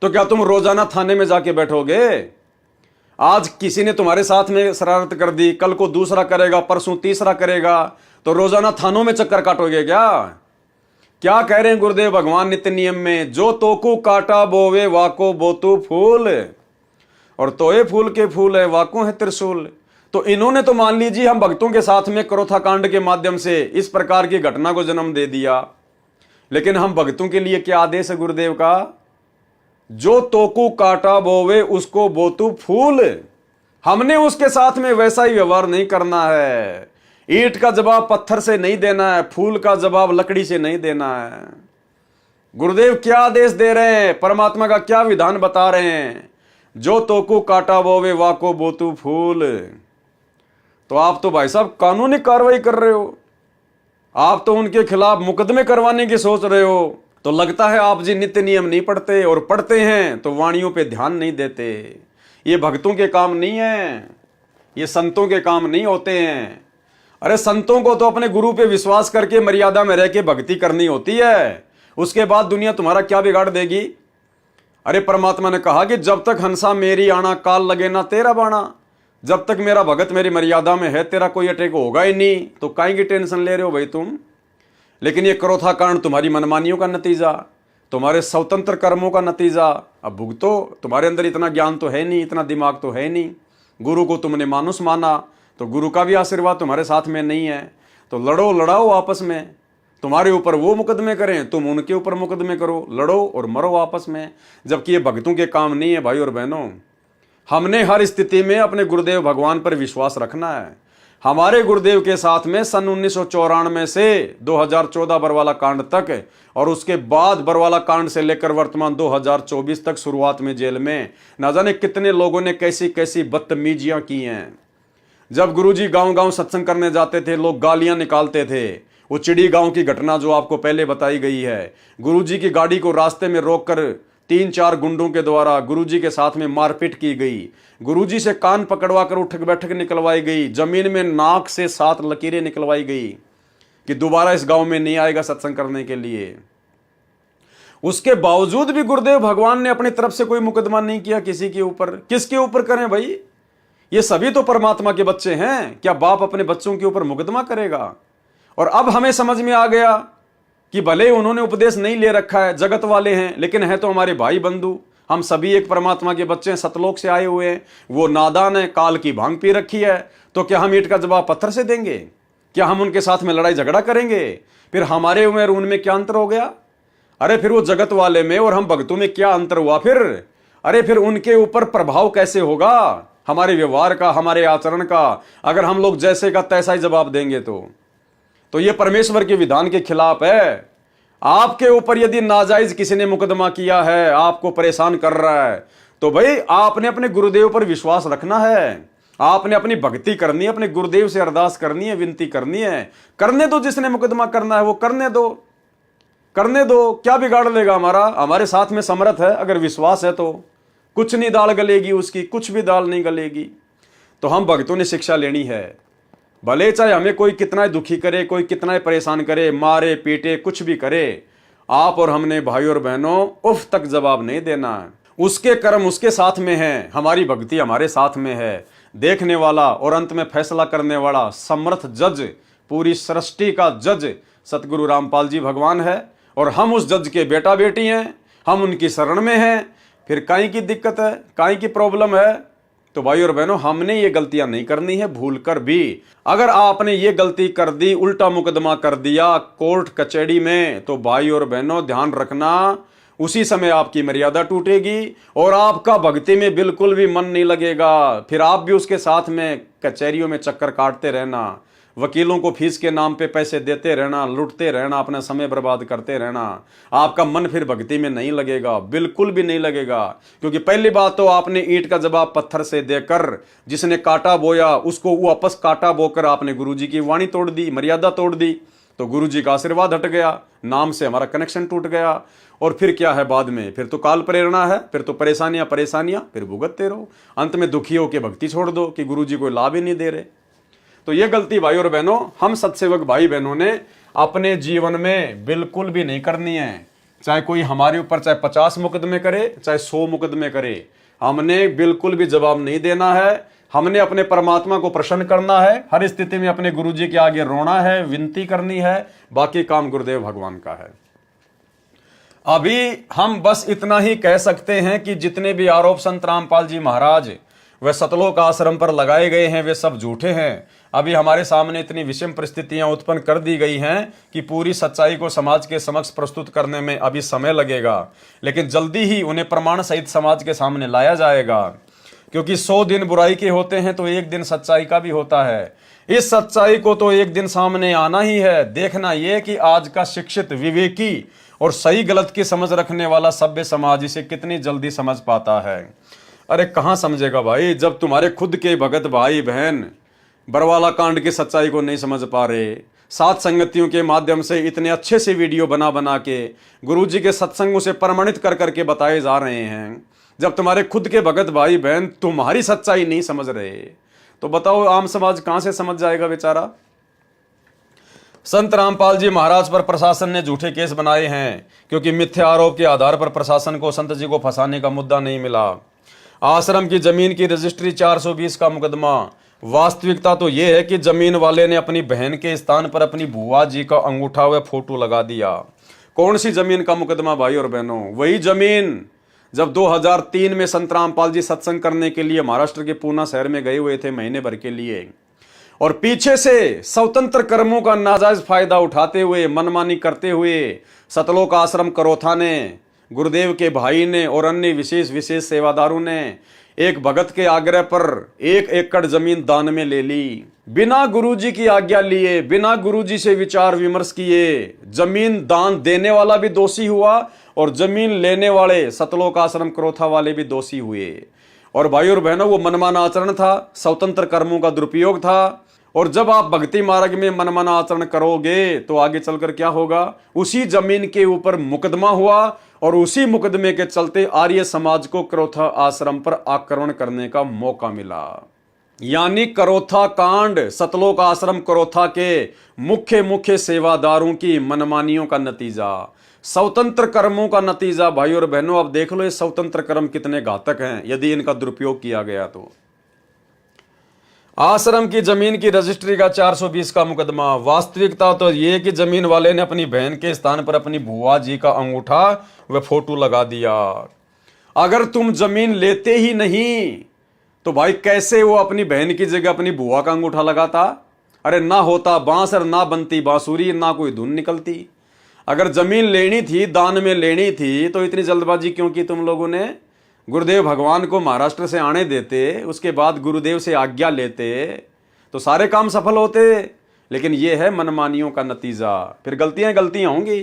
तो क्या तुम रोजाना थाने में जाके बैठोगे? आज किसी ने तुम्हारे साथ में शरारत कर दी, कल को दूसरा करेगा, परसों तीसरा करेगा, तो रोजाना थानों में चक्कर काटोगे क्या? क्या कह रहे हैं गुरुदेव भगवान नित्य नियम में? जो तोकू काटा बोवे वाको बोतु फूल, और तोए फूल के फूल है वाको है त्रिशूल। तो इन्होंने तो मान लीजिए हम भक्तों के साथ में क्रोथा कांड के माध्यम से इस प्रकार की घटना को जन्म दे दिया, लेकिन हम भक्तों के लिए क्या आदेश है गुरुदेव का? जो तोकू काटा बोवे उसको बोतु फूल। हमने उसके साथ में वैसा ही व्यवहार नहीं करना है। ईंट का जवाब पत्थर से नहीं देना है, फूल का जवाब लकड़ी से नहीं देना है। गुरुदेव क्या आदेश दे रहे हैं, परमात्मा का क्या विधान बता रहे हैं? जो तोकू काटा बोवे वाको बोतु फूल। तो आप तो भाई साहब कानूनी कार्रवाई कर रहे हो, आप तो उनके खिलाफ मुकदमे करवाने की सोच रहे हो। तो लगता है आप जी नित्य नियम नहीं पढ़ते, और पढ़ते हैं तो वाणियों पे ध्यान नहीं देते। ये भक्तों के काम नहीं है, ये संतों के काम नहीं होते हैं। अरे संतों को तो अपने गुरु पे विश्वास करके मर्यादा में रह के भक्ति करनी होती है, उसके बाद दुनिया तुम्हारा क्या बिगाड़ देगी? अरे परमात्मा ने कहा कि जब तक हंसा मेरी आना काल लगे ना तेरा बाणा। जब तक मेरा भगत मेरी मर्यादा में है तेरा कोई अटैक होगा ही नहीं, तो काहे की टेंशन ले रहे हो भाई तुम? लेकिन ये क्रोथा कांड तुम्हारी मनमानियों का नतीजा, तुम्हारे स्वतंत्र कर्मों का नतीजा। अब भुगतो, तुम्हारे अंदर इतना ज्ञान तो है नहीं, इतना दिमाग तो है नहीं। गुरु को तुमने मानुष माना, तो गुरु का भी आशीर्वाद तुम्हारे साथ में नहीं है। तो लड़ो, लड़ाओ आपस में। तुम्हारे ऊपर वो मुकदमे करें, तुम उनके ऊपर मुकदमे करो, लड़ो और मरो आपस में। जबकि ये भक्तों के काम नहीं है भाई और बहनों। हमने हर स्थिति में अपने गुरुदेव भगवान पर विश्वास रखना है। हमारे गुरुदेव के साथ में सन 1994 से 2014 बरवाला कांड तक और उसके बाद बरवाला कांड से लेकर वर्तमान 2024 तक शुरुआत में जेल में ना जाने कितने लोगों ने कैसी कैसी बदतमीजियां की हैं। जब गुरुजी गांव-गांव सत्संग करने जाते थे, लोग गालियां निकालते थे। वो चिड़ी गांव की घटना जो आपको पहले बताई गई है, गुरुजी की गाड़ी को रास्ते में रोककर 3-4 गुंडों के द्वारा गुरुजी के साथ में मारपीट की गई। गुरुजी से कान पकड़वा कर उठक बैठक निकलवाई गई। जमीन में नाक से 7 लकीरें निकलवाई गई कि दोबारा इस गांव में नहीं आएगा सत्संग करने के लिए। उसके बावजूद भी गुरुदेव भगवान ने अपनी तरफ से कोई मुकदमा नहीं किया किसी के ऊपर। किसके ऊपर करें भाई? ये सभी तो परमात्मा के बच्चे हैं। क्या बाप अपने बच्चों के ऊपर मुकदमा करेगा? और अब हमें समझ में आ गया कि भले उन्होंने उपदेश नहीं ले रखा है, जगत वाले हैं, लेकिन है तो हमारे भाई बंधु। हम सभी एक परमात्मा के बच्चे हैं, सतलोक से आए हुए हैं। वो नादान है, काल की भांग पी रखी है, तो क्या हम ईंट का जवाब पत्थर से देंगे? क्या हम उनके साथ में लड़ाई झगड़ा करेंगे? फिर हमारे में और उनमें क्या अंतर हो गया? अरे फिर वो जगत वाले में और हम भक्तों में क्या अंतर हुआ फिर? अरे फिर उनके ऊपर प्रभाव कैसे होगा हमारे व्यवहार का, हमारे आचरण का, अगर हम लोग जैसे का तैसा ही जवाब देंगे तो ये परमेश्वर के विधान के खिलाफ है। आपके ऊपर यदि नाजायज किसी ने मुकदमा किया है, आपको परेशान कर रहा है, तो भाई आपने अपने गुरुदेव पर विश्वास रखना है। आपने अपनी भक्ति करनी है, अपने गुरुदेव से अरदास करनी है, विनती करनी है। करने दो, जिसने मुकदमा करना है वो करने दो, करने दो। क्या बिगाड़ लेगा हमारा? हमारे साथ में समर्थ है, अगर विश्वास है तो कुछ नहीं दाल गलेगी उसकी, कुछ भी दाल नहीं गलेगी। तो हम भक्तों ने शिक्षा लेनी है। भले चाहे हमें कोई कितना दुखी करे, कोई कितना परेशान करे, मारे पीटे, कुछ भी करे, आप और हमने भाई और बहनों उफ तक जवाब नहीं देना है। उसके कर्म उसके साथ में है, हमारी भक्ति हमारे साथ में है। देखने वाला और अंत में फैसला करने वाला समर्थ जज, पूरी सृष्टि का जज सतगुरु रामपाल जी भगवान है और हम उस जज के बेटा बेटी हैं। हम उनकी शरण में हैं। फिर काई की दिक्कत है, काई की प्रॉब्लम है? तो भाई और बहनों, हमने ये गलतियां नहीं करनी है भूल कर भी। अगर आपने ये गलती कर दी, उल्टा मुकदमा कर दिया कोर्ट कचहरी में, तो भाई और बहनों ध्यान रखना, उसी समय आपकी मर्यादा टूटेगी और आपका भक्ति में बिल्कुल भी मन नहीं लगेगा। फिर आप भी उसके साथ में कचहरियों में चक्कर काटते रहना, वकीलों को फीस के नाम पे पैसे देते रहना, लुटते रहना, अपना समय बर्बाद करते रहना। आपका मन फिर भक्ति में नहीं लगेगा, बिल्कुल भी नहीं लगेगा। क्योंकि पहली बात तो आपने ईंट का जवाब पत्थर से देकर, जिसने कांटा बोया उसको वापस कांटा बोकर आपने गुरुजी की वाणी तोड़ दी, मर्यादा तोड़ दी, तो गुरुजी का आशीर्वाद हट गया, नाम से हमारा कनेक्शन टूट गया। और फिर क्या है बाद में? फिर तो काल प्रेरणा है, फिर तो परेशानियां फिर भुगतते रहो। अंत में दुखी होकर भक्ति छोड़ दो कि गुरुजी कोई लाभ ही नहीं दे रहे। तो ये गलती भाई और बहनों, हम सत्सेवक भाई बहनों ने अपने जीवन में बिल्कुल भी नहीं करनी है। चाहे कोई हमारे ऊपर चाहे 50 मुकदमे करे, चाहे 100 मुकदमे करे, हमने बिल्कुल भी जवाब नहीं देना है। हमने अपने परमात्मा को प्रसन्न करना है। हर स्थिति में अपने गुरुजी के आगे रोना है, विनती करनी है। बाकी काम गुरुदेव भगवान का है। अभी हम बस इतना ही कह सकते हैं कि जितने भी आरोप संत रामपाल जी महाराज वे सतलोक आश्रम पर लगाए गए हैं, वे सब झूठे हैं। अभी हमारे सामने इतनी विषम परिस्थितियां उत्पन्न कर दी गई हैं कि पूरी सच्चाई को समाज के समक्ष प्रस्तुत करने में अभी समय लगेगा, लेकिन जल्दी ही उन्हें प्रमाण सहित समाज के सामने लाया जाएगा। क्योंकि 100 दिन बुराई के होते हैं तो एक दिन सच्चाई का भी होता है। इस सच्चाई को तो एक दिन सामने आना ही है। देखना यह कि आज का शिक्षित, विवेकी और सही गलत की समझ रखने वाला सभ्य समाज इसे कितनी जल्दी समझ पाता है। अरे कहां समझेगा भाई, जब तुम्हारे खुद के भगत भाई बहन बरवाला कांड की सच्चाई को नहीं समझ पा रहे। सात संगतियों के माध्यम से इतने अच्छे से वीडियो बना बना के गुरुजी के सत्संगों से प्रमाणित कर करके बताए जा रहे हैं। जब तुम्हारे खुद के भगत भाई बहन तुम्हारी सच्चाई नहीं समझ रहे, तो बताओ आम समाज कहां से समझ जाएगा बेचारा। संत रामपाल जी महाराज पर प्रशासन ने झूठे केस बनाए हैं, क्योंकि मिथ्या आरोप के आधार पर प्रशासन को संत जी को फंसाने का मुद्दा नहीं मिला। आश्रम की जमीन की रजिस्ट्री 420 का मुकदमा। वास्तविकता तो यह है कि जमीन वाले ने अपनी बहन के स्थान पर अपनी बुआ जी का अंगूठा व फोटो लगा दिया। कौन सी जमीन का मुकदमा भाई और बहनों? वही जमीन जब 2003 में संत रामपाल जी सत्संग करने के लिए महाराष्ट्र के पूना शहर में गए हुए थे महीने भर के लिए, और पीछे से स्वतंत्र कर्मों का नाजायज फायदा उठाते हुए, मनमानी करते हुए सतलोक आश्रम करोथा ने, गुरुदेव के भाई ने और अन्य विशेष सेवादारों ने एक भगत के आग्रह पर 1 एकड़ जमीन दान में ले ली, बिना गुरुजी की आज्ञा लिए, बिना गुरुजी से विचार विमर्श किए। जमीन दान देने वाला भी दोषी हुआ और जमीन लेने वाले सतलोक आश्रम क्रोथा वाले भी दोषी हुए। और भाई और बहनों, वो मनमाना आचरण था, स्वतंत्र कर्मों का दुरुपयोग था। और जब आप भक्ति मार्ग में मनमाना आचरण करोगे तो आगे चलकर क्या होगा? उसी जमीन के ऊपर मुकदमा हुआ और उसी मुकदमे के चलते आर्य समाज को क्रोथा आश्रम पर आक्रमण करने का मौका मिला। यानी क्रोथा कांड सतलोक आश्रम क्रोथा के मुख्य सेवादारों की मनमानियों का नतीजा, स्वतंत्र कर्मों का नतीजा। भाई और बहनों, अब देख लो ये स्वतंत्र कर्म कितने घातक हैं यदि इनका दुरुपयोग किया गया तो। आश्रम की जमीन की रजिस्ट्री का 420 का मुकदमा। वास्तविकता तो ये कि जमीन वाले ने अपनी बहन के स्थान पर अपनी बुआ जी का अंगूठा व फोटो लगा दिया। अगर तुम जमीन लेते ही नहीं तो भाई कैसे वो अपनी बहन की जगह अपनी बुआ का अंगूठा लगाता? अरे ना होता बांस और ना बनती बांसुरी, ना कोई धुन निकलती। अगर जमीन लेनी थी, दान में लेनी थी, तो इतनी जल्दबाजी क्यों की तुम लोगों ने? गुरुदेव भगवान को महाराष्ट्र से आने देते, उसके बाद गुरुदेव से आज्ञा लेते तो सारे काम सफल होते। लेकिन यह है मनमानियों का नतीजा। फिर गलतियां होंगी।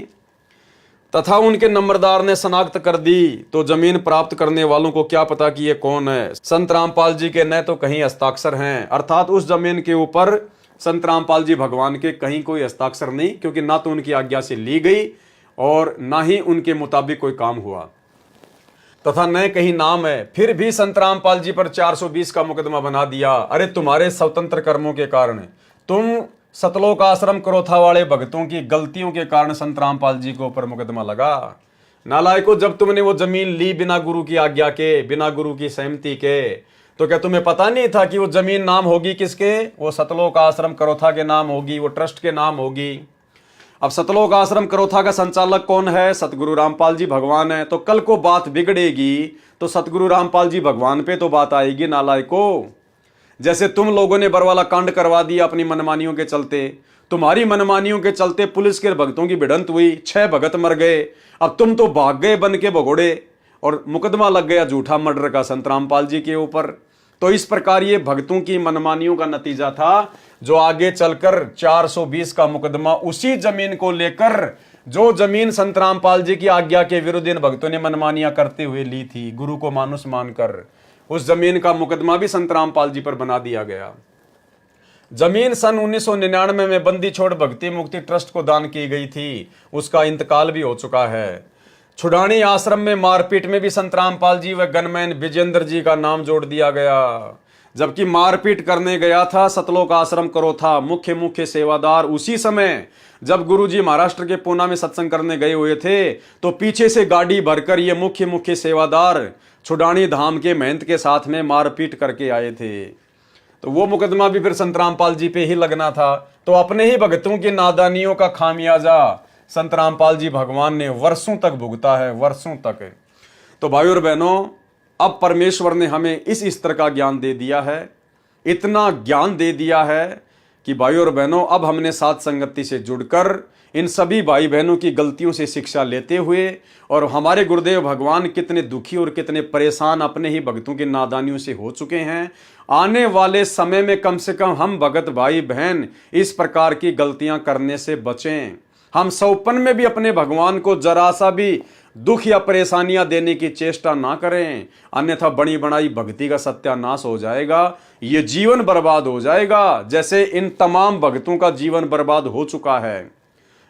तथा उनके नंबरदार ने शनाख्त कर दी तो जमीन प्राप्त करने वालों को क्या पता कि ये कौन है। संत रामपाल जी के न तो कहीं हस्ताक्षर हैं, अर्थात उस जमीन के ऊपर संत रामपाल जी भगवान के कहीं कोई हस्ताक्षर नहीं, क्योंकि ना तो उनकी आज्ञा से ली गई और ना ही उनके मुताबिक कोई काम हुआ, तथा न कहीं नाम है। फिर भी संत रामपाल जी पर 420 का मुकदमा बना दिया। अरे तुम्हारे स्वतंत्र कर्मों के कारण, तुम सतलोक आश्रम क्रोथा वाले भक्तों की गलतियों के कारण संत रामपाल जी को ऊपर मुकदमा लगा। नालायकों, जब तुमने वो जमीन ली बिना गुरु की आज्ञा के, बिना गुरु की सहमति के, तो क्या तुम्हें पता नहीं था कि वो जमीन नाम होगी किसके? वो सतलोक आश्रम क्रोथा के नाम होगी, वो ट्रस्ट के नाम होगी। अब सतलोक आश्रम क्रोथा का संचालक कौन है? सतगुरु रामपाल जी भगवान है। तो कल को बात बिगड़ेगी तो सतगुरु रामपाल जी भगवान पे तो बात आएगी नालायकों। जैसे तुम लोगों ने बरवाला कांड करवा दिया अपनी मनमानियों के चलते। तुम्हारी मनमानियों के चलते पुलिस के भक्तों की भिड़ंत हुई, 6 भगत मर गए। अब तुम तो भाग गए बन के भगोड़े और मुकदमा लग गया झूठा मर्डर का संत रामपाल जी के ऊपर। तो इस प्रकार ये भक्तों की मनमानियों का नतीजा था, जो आगे चलकर 420 का मुकदमा उसी जमीन को लेकर, जो जमीन संत रामपाल जी की आज्ञा के विरुद्ध इन भक्तों ने मनमानियां करते हुए ली थी, गुरु को मानुष मानकर, उस जमीन का मुकदमा भी संत रामपाल जी पर बना दिया गया। जमीन सन 1999 में बंदी छोड़ भक्ति मुक्ति ट्रस्ट को दान की गई थी, उसका इंतकाल भी हो चुका है। छुडानी आश्रम में मारपीट में भी संत रामपाल जी व गनमैन विजेंद्र जी का नाम जोड़ दिया गया। जबकि मारपीट करने गया था सतलोक आश्रम क्रोथा मुख्य सेवादार, उसी समय जब गुरुजी महाराष्ट्र के पूना में सत्संग करने गए हुए थे, तो पीछे से गाड़ी भरकर ये मुख्य सेवादार छुडानी धाम के महंत के साथ में मारपीट करके आए थे। तो वो मुकदमा भी फिर संत रामपाल जी पे ही लगना था। तो अपने ही भक्तों की नादानियों का खामियाजा संत रामपाल जी भगवान ने वर्षों तक भुगता है, वर्षों तक। तो भाइयों और बहनों, अब परमेश्वर ने हमें इस स्तर का ज्ञान दे दिया है, इतना ज्ञान दे दिया है कि भाइयों और बहनों, अब हमने साथ संगति से जुड़कर इन सभी भाई बहनों की गलतियों से शिक्षा लेते हुए, और हमारे गुरुदेव भगवान कितने दुखी और कितने परेशान अपने ही भक्तों की नादानियों से हो चुके हैं, आने वाले समय में कम से कम हम भगत भाई बहन इस प्रकार की गलतियां करने से बचें। हम सौपन में भी अपने भगवान को जरा सा भी दुख या परेशानियां देने की चेष्टा ना करें, अन्यथा बड़ी बनाई भक्ति का सत्यानाश हो जाएगा, ये जीवन बर्बाद हो जाएगा, जैसे इन तमाम भक्तों का जीवन बर्बाद हो चुका है।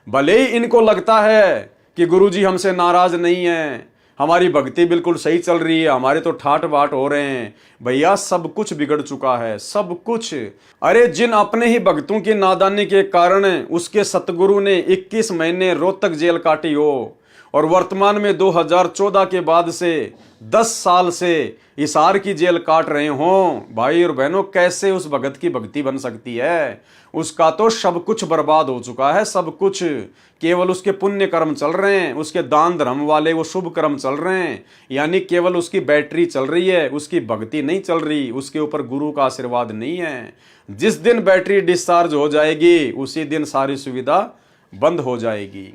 भले ही इनको लगता है कि गुरुजी हमसे नाराज नहीं है, हमारी भक्ति बिल्कुल सही चल रही है, हमारे तो ठाट बाट हो रहे हैं, भैया सब कुछ बिगड़ चुका है, सब कुछ। अरे जिन अपने ही भक्तों की नादानी के कारण उसके सतगुरु ने 21 महीने रोहतक जेल काटी हो, और वर्तमान में 2014 के बाद से 10 साल से हिसार की जेल काट रहे हों, भाई और बहनों, कैसे उस भगत की भक्ति बन सकती है? उसका तो सब कुछ बर्बाद हो चुका है, सब कुछ। केवल उसके पुण्य कर्म चल रहे हैं, उसके दान धर्म वाले वो शुभ कर्म चल रहे हैं, यानी केवल उसकी बैटरी चल रही है, उसकी भक्ति नहीं चल रही, उसके ऊपर गुरु का आशीर्वाद नहीं है। जिस दिन बैटरी डिस्चार्ज हो जाएगी उसी दिन सारी सुविधा बंद हो जाएगी।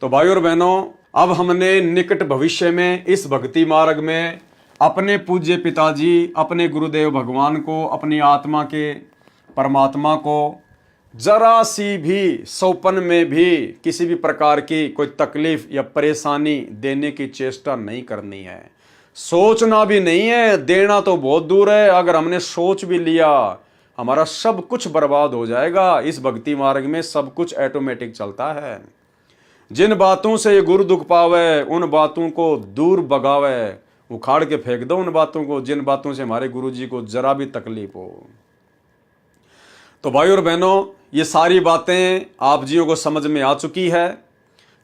तो भाई और बहनों, अब हमने निकट भविष्य में इस भक्ति मार्ग में अपने पूज्य पिताजी, अपने गुरुदेव भगवान को, अपनी आत्मा के परमात्मा को जरा सी भी सौपन में भी किसी भी प्रकार की कोई तकलीफ या परेशानी देने की चेष्टा नहीं करनी है। सोचना भी नहीं है, देना तो बहुत दूर है। अगर हमने सोच भी लिया हमारा सब कुछ बर्बाद हो जाएगा। इस भक्ति मार्ग में सब कुछ ऑटोमेटिक चलता है। जिन बातों से ये गुरु दुख पावे उन बातों को दूर भगावे, उखाड़ के फेंक दो उन बातों को जिन बातों से हमारे गुरु जी को जरा भी तकलीफ हो। तो भाई और बहनों, ये सारी बातें आप जियों को समझ में आ चुकी है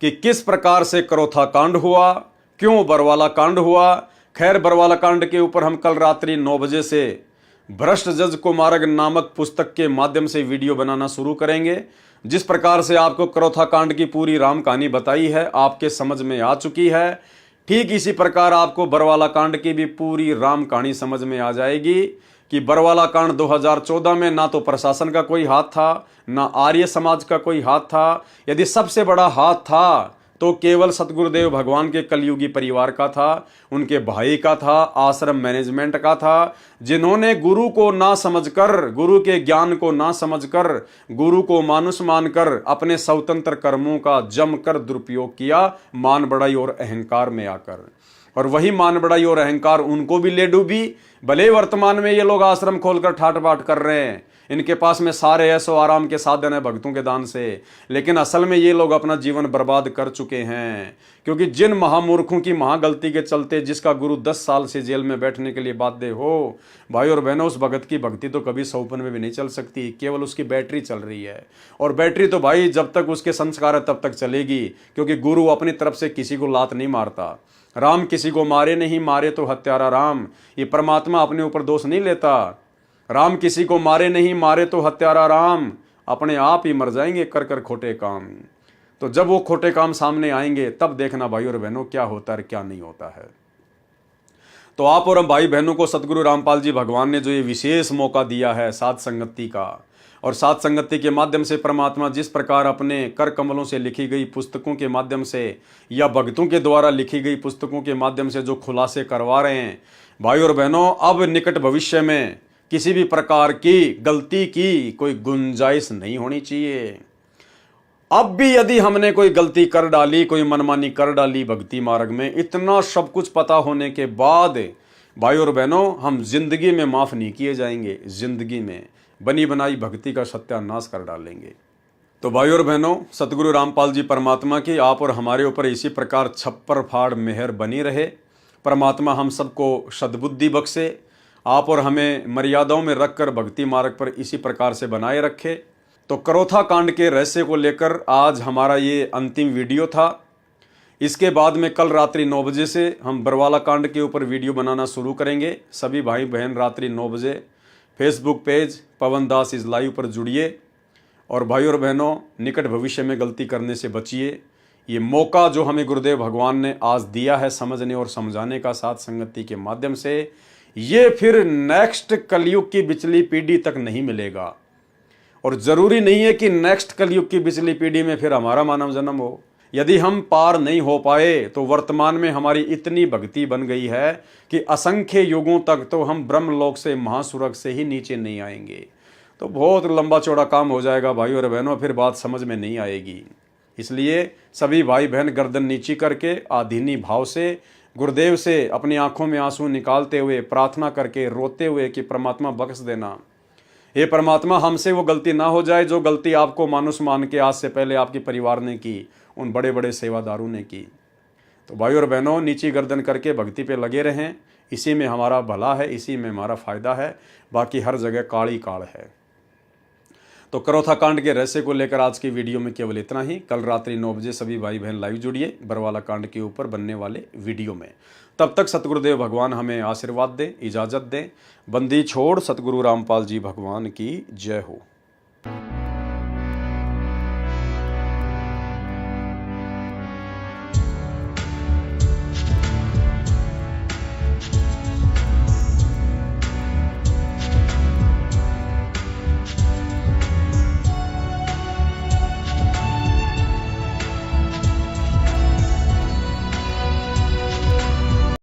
कि किस प्रकार से करोथा कांड हुआ, क्यों बरवाला कांड हुआ। खैर, बरवाला कांड के ऊपर हम कल रात्रि 9 बजे से भ्रष्ट जज को मार्ग नामक पुस्तक के माध्यम से वीडियो बनाना शुरू करेंगे। जिस प्रकार से आपको करोथा कांड की पूरी राम कहानी बताई है, आपके समझ में आ चुकी है, ठीक इसी प्रकार आपको बरवाला कांड की भी पूरी राम कहानी समझ में आ जाएगी कि बरवाला कांड 2014 में ना तो प्रशासन का कोई हाथ था, ना आर्य समाज का कोई हाथ था। यदि सबसे बड़ा हाथ था तो केवल सतगुरुदेव भगवान के कलयुगी परिवार का था, उनके भाई का था, आश्रम मैनेजमेंट का था, जिन्होंने गुरु को ना समझकर, गुरु के ज्ञान को ना समझकर, गुरु को मानुष मानकर अपने स्वतंत्र कर्मों का जमकर दुरुपयोग किया, मान बढ़ाई और अहंकार में आकर। और वही मान बढ़ाई और अहंकार उनको भी ले डूबी। भले वर्तमान में ये लोग आश्रम खोलकर ठाट बाट कर रहे हैं, इनके पास में सारे ऐसो आराम के साधन है भक्तों के दान से, लेकिन असल में ये लोग अपना जीवन बर्बाद कर चुके हैं। क्योंकि जिन महामूर्खों की महागलती के चलते जिसका गुरु 10 साल से जेल में बैठने के लिए बाध्य हो, भाई और बहनों, उस भगत की भक्ति तो कभी सौपन में भी नहीं चल सकती, केवल उसकी बैटरी चल रही है। और बैटरी तो भाई जब तक उसके संस्कार है तब तक चलेगी, क्योंकि गुरु अपनी तरफ से किसी को लात नहीं मारता। राम किसी को मारे नहीं, मारे तो हत्यारा राम। ये परमात्मा अपने ऊपर दोष नहीं लेता। राम किसी को मारे नहीं, मारे तो हत्यारा राम। अपने आप ही मर जाएंगे कर कर खोटे काम। तो जब वो खोटे काम सामने आएंगे तब देखना भाई और बहनों क्या होता है क्या नहीं होता है। तो आप और हम भाई बहनों को सतगुरु रामपाल जी भगवान ने जो ये विशेष मौका दिया है साध संगति का, और साध संगति के माध्यम से परमात्मा जिस प्रकार अपने कर कमलों से लिखी गई पुस्तकों के माध्यम से या भक्तों के द्वारा लिखी गई पुस्तकों के माध्यम से जो खुलासे करवा रहे हैं, भाई और बहनों, अब निकट भविष्य में किसी भी प्रकार की गलती की कोई गुंजाइश नहीं होनी चाहिए। अब भी यदि हमने कोई गलती कर डाली, कोई मनमानी कर डाली भक्ति मार्ग में, इतना सब कुछ पता होने के बाद भाई और बहनों, हम जिंदगी में माफ नहीं किए जाएंगे। जिंदगी में बनी बनाई भक्ति का सत्यानाश कर डालेंगे। तो भाई और बहनों, सतगुरु रामपाल जी परमात्मा की आप और हमारे ऊपर इसी प्रकार छप्पर फाड़ मेहर बनी रहे। परमात्मा हम सबको सद्बुद्धि बख्शे, आप और हमें मर्यादाओं में रखकर भक्ति मार्ग पर इसी प्रकार से बनाए रखे। तो करोथा कांड के रहस्य को लेकर आज हमारा ये अंतिम वीडियो था। इसके बाद में कल रात्रि 9 बजे से हम बरवाला कांड के ऊपर वीडियो बनाना शुरू करेंगे। सभी भाई बहन रात्रि 9 बजे Facebook page Pawan Das is live पर जुड़िए। और भाई और बहनों, निकट भविष्य में गलती करने से बचिए। ये मौका जो हमें गुरुदेव भगवान ने आज दिया है समझने और समझाने का साथ संगति के माध्यम से, ये फिर नेक्स्ट कलयुग की पिछली पीढ़ी तक नहीं मिलेगा। और जरूरी नहीं है कि नेक्स्ट कलयुग की पिछली पीढ़ी में फिर हमारा मानव जन्म हो। यदि हम पार नहीं हो पाए तो वर्तमान में हमारी इतनी भक्ति बन गई है कि असंख्य युगों तक तो हम ब्रह्मलोक से महासुरग से ही नीचे नहीं आएंगे। तो बहुत लंबा चौड़ा काम हो जाएगा भाई और बहनों, फिर बात समझ में नहीं आएगी। इसलिए सभी भाई बहन गर्दन नीची करके आधीनी भाव से गुरुदेव से अपनी आंखों में आंसू निकालते हुए प्रार्थना करके रोते हुए कि परमात्मा बख्श देना, हे परमात्मा, हमसे वो गलती ना हो जाए जो गलती आपको मानुष मान के आज से पहले आपके परिवार ने की, उन बड़े बड़े सेवादारों ने की। तो भाई और बहनों, नीची गर्दन करके भक्ति पे लगे रहें। इसी में हमारा भला है, इसी में हमारा फायदा है, बाकी हर जगह काली काल है। तो करोथा कांड के रहस्य को लेकर आज की वीडियो में केवल इतना ही। कल रात्रि 9 बजे सभी भाई बहन लाइव जुड़िए बरवाला कांड के ऊपर बनने वाले वीडियो में। तब तक सतगुरुदेव भगवान हमें आशीर्वाद दें, इजाज़त दें। बंदी छोड़ सतगुरु रामपाल जी भगवान की जय हो।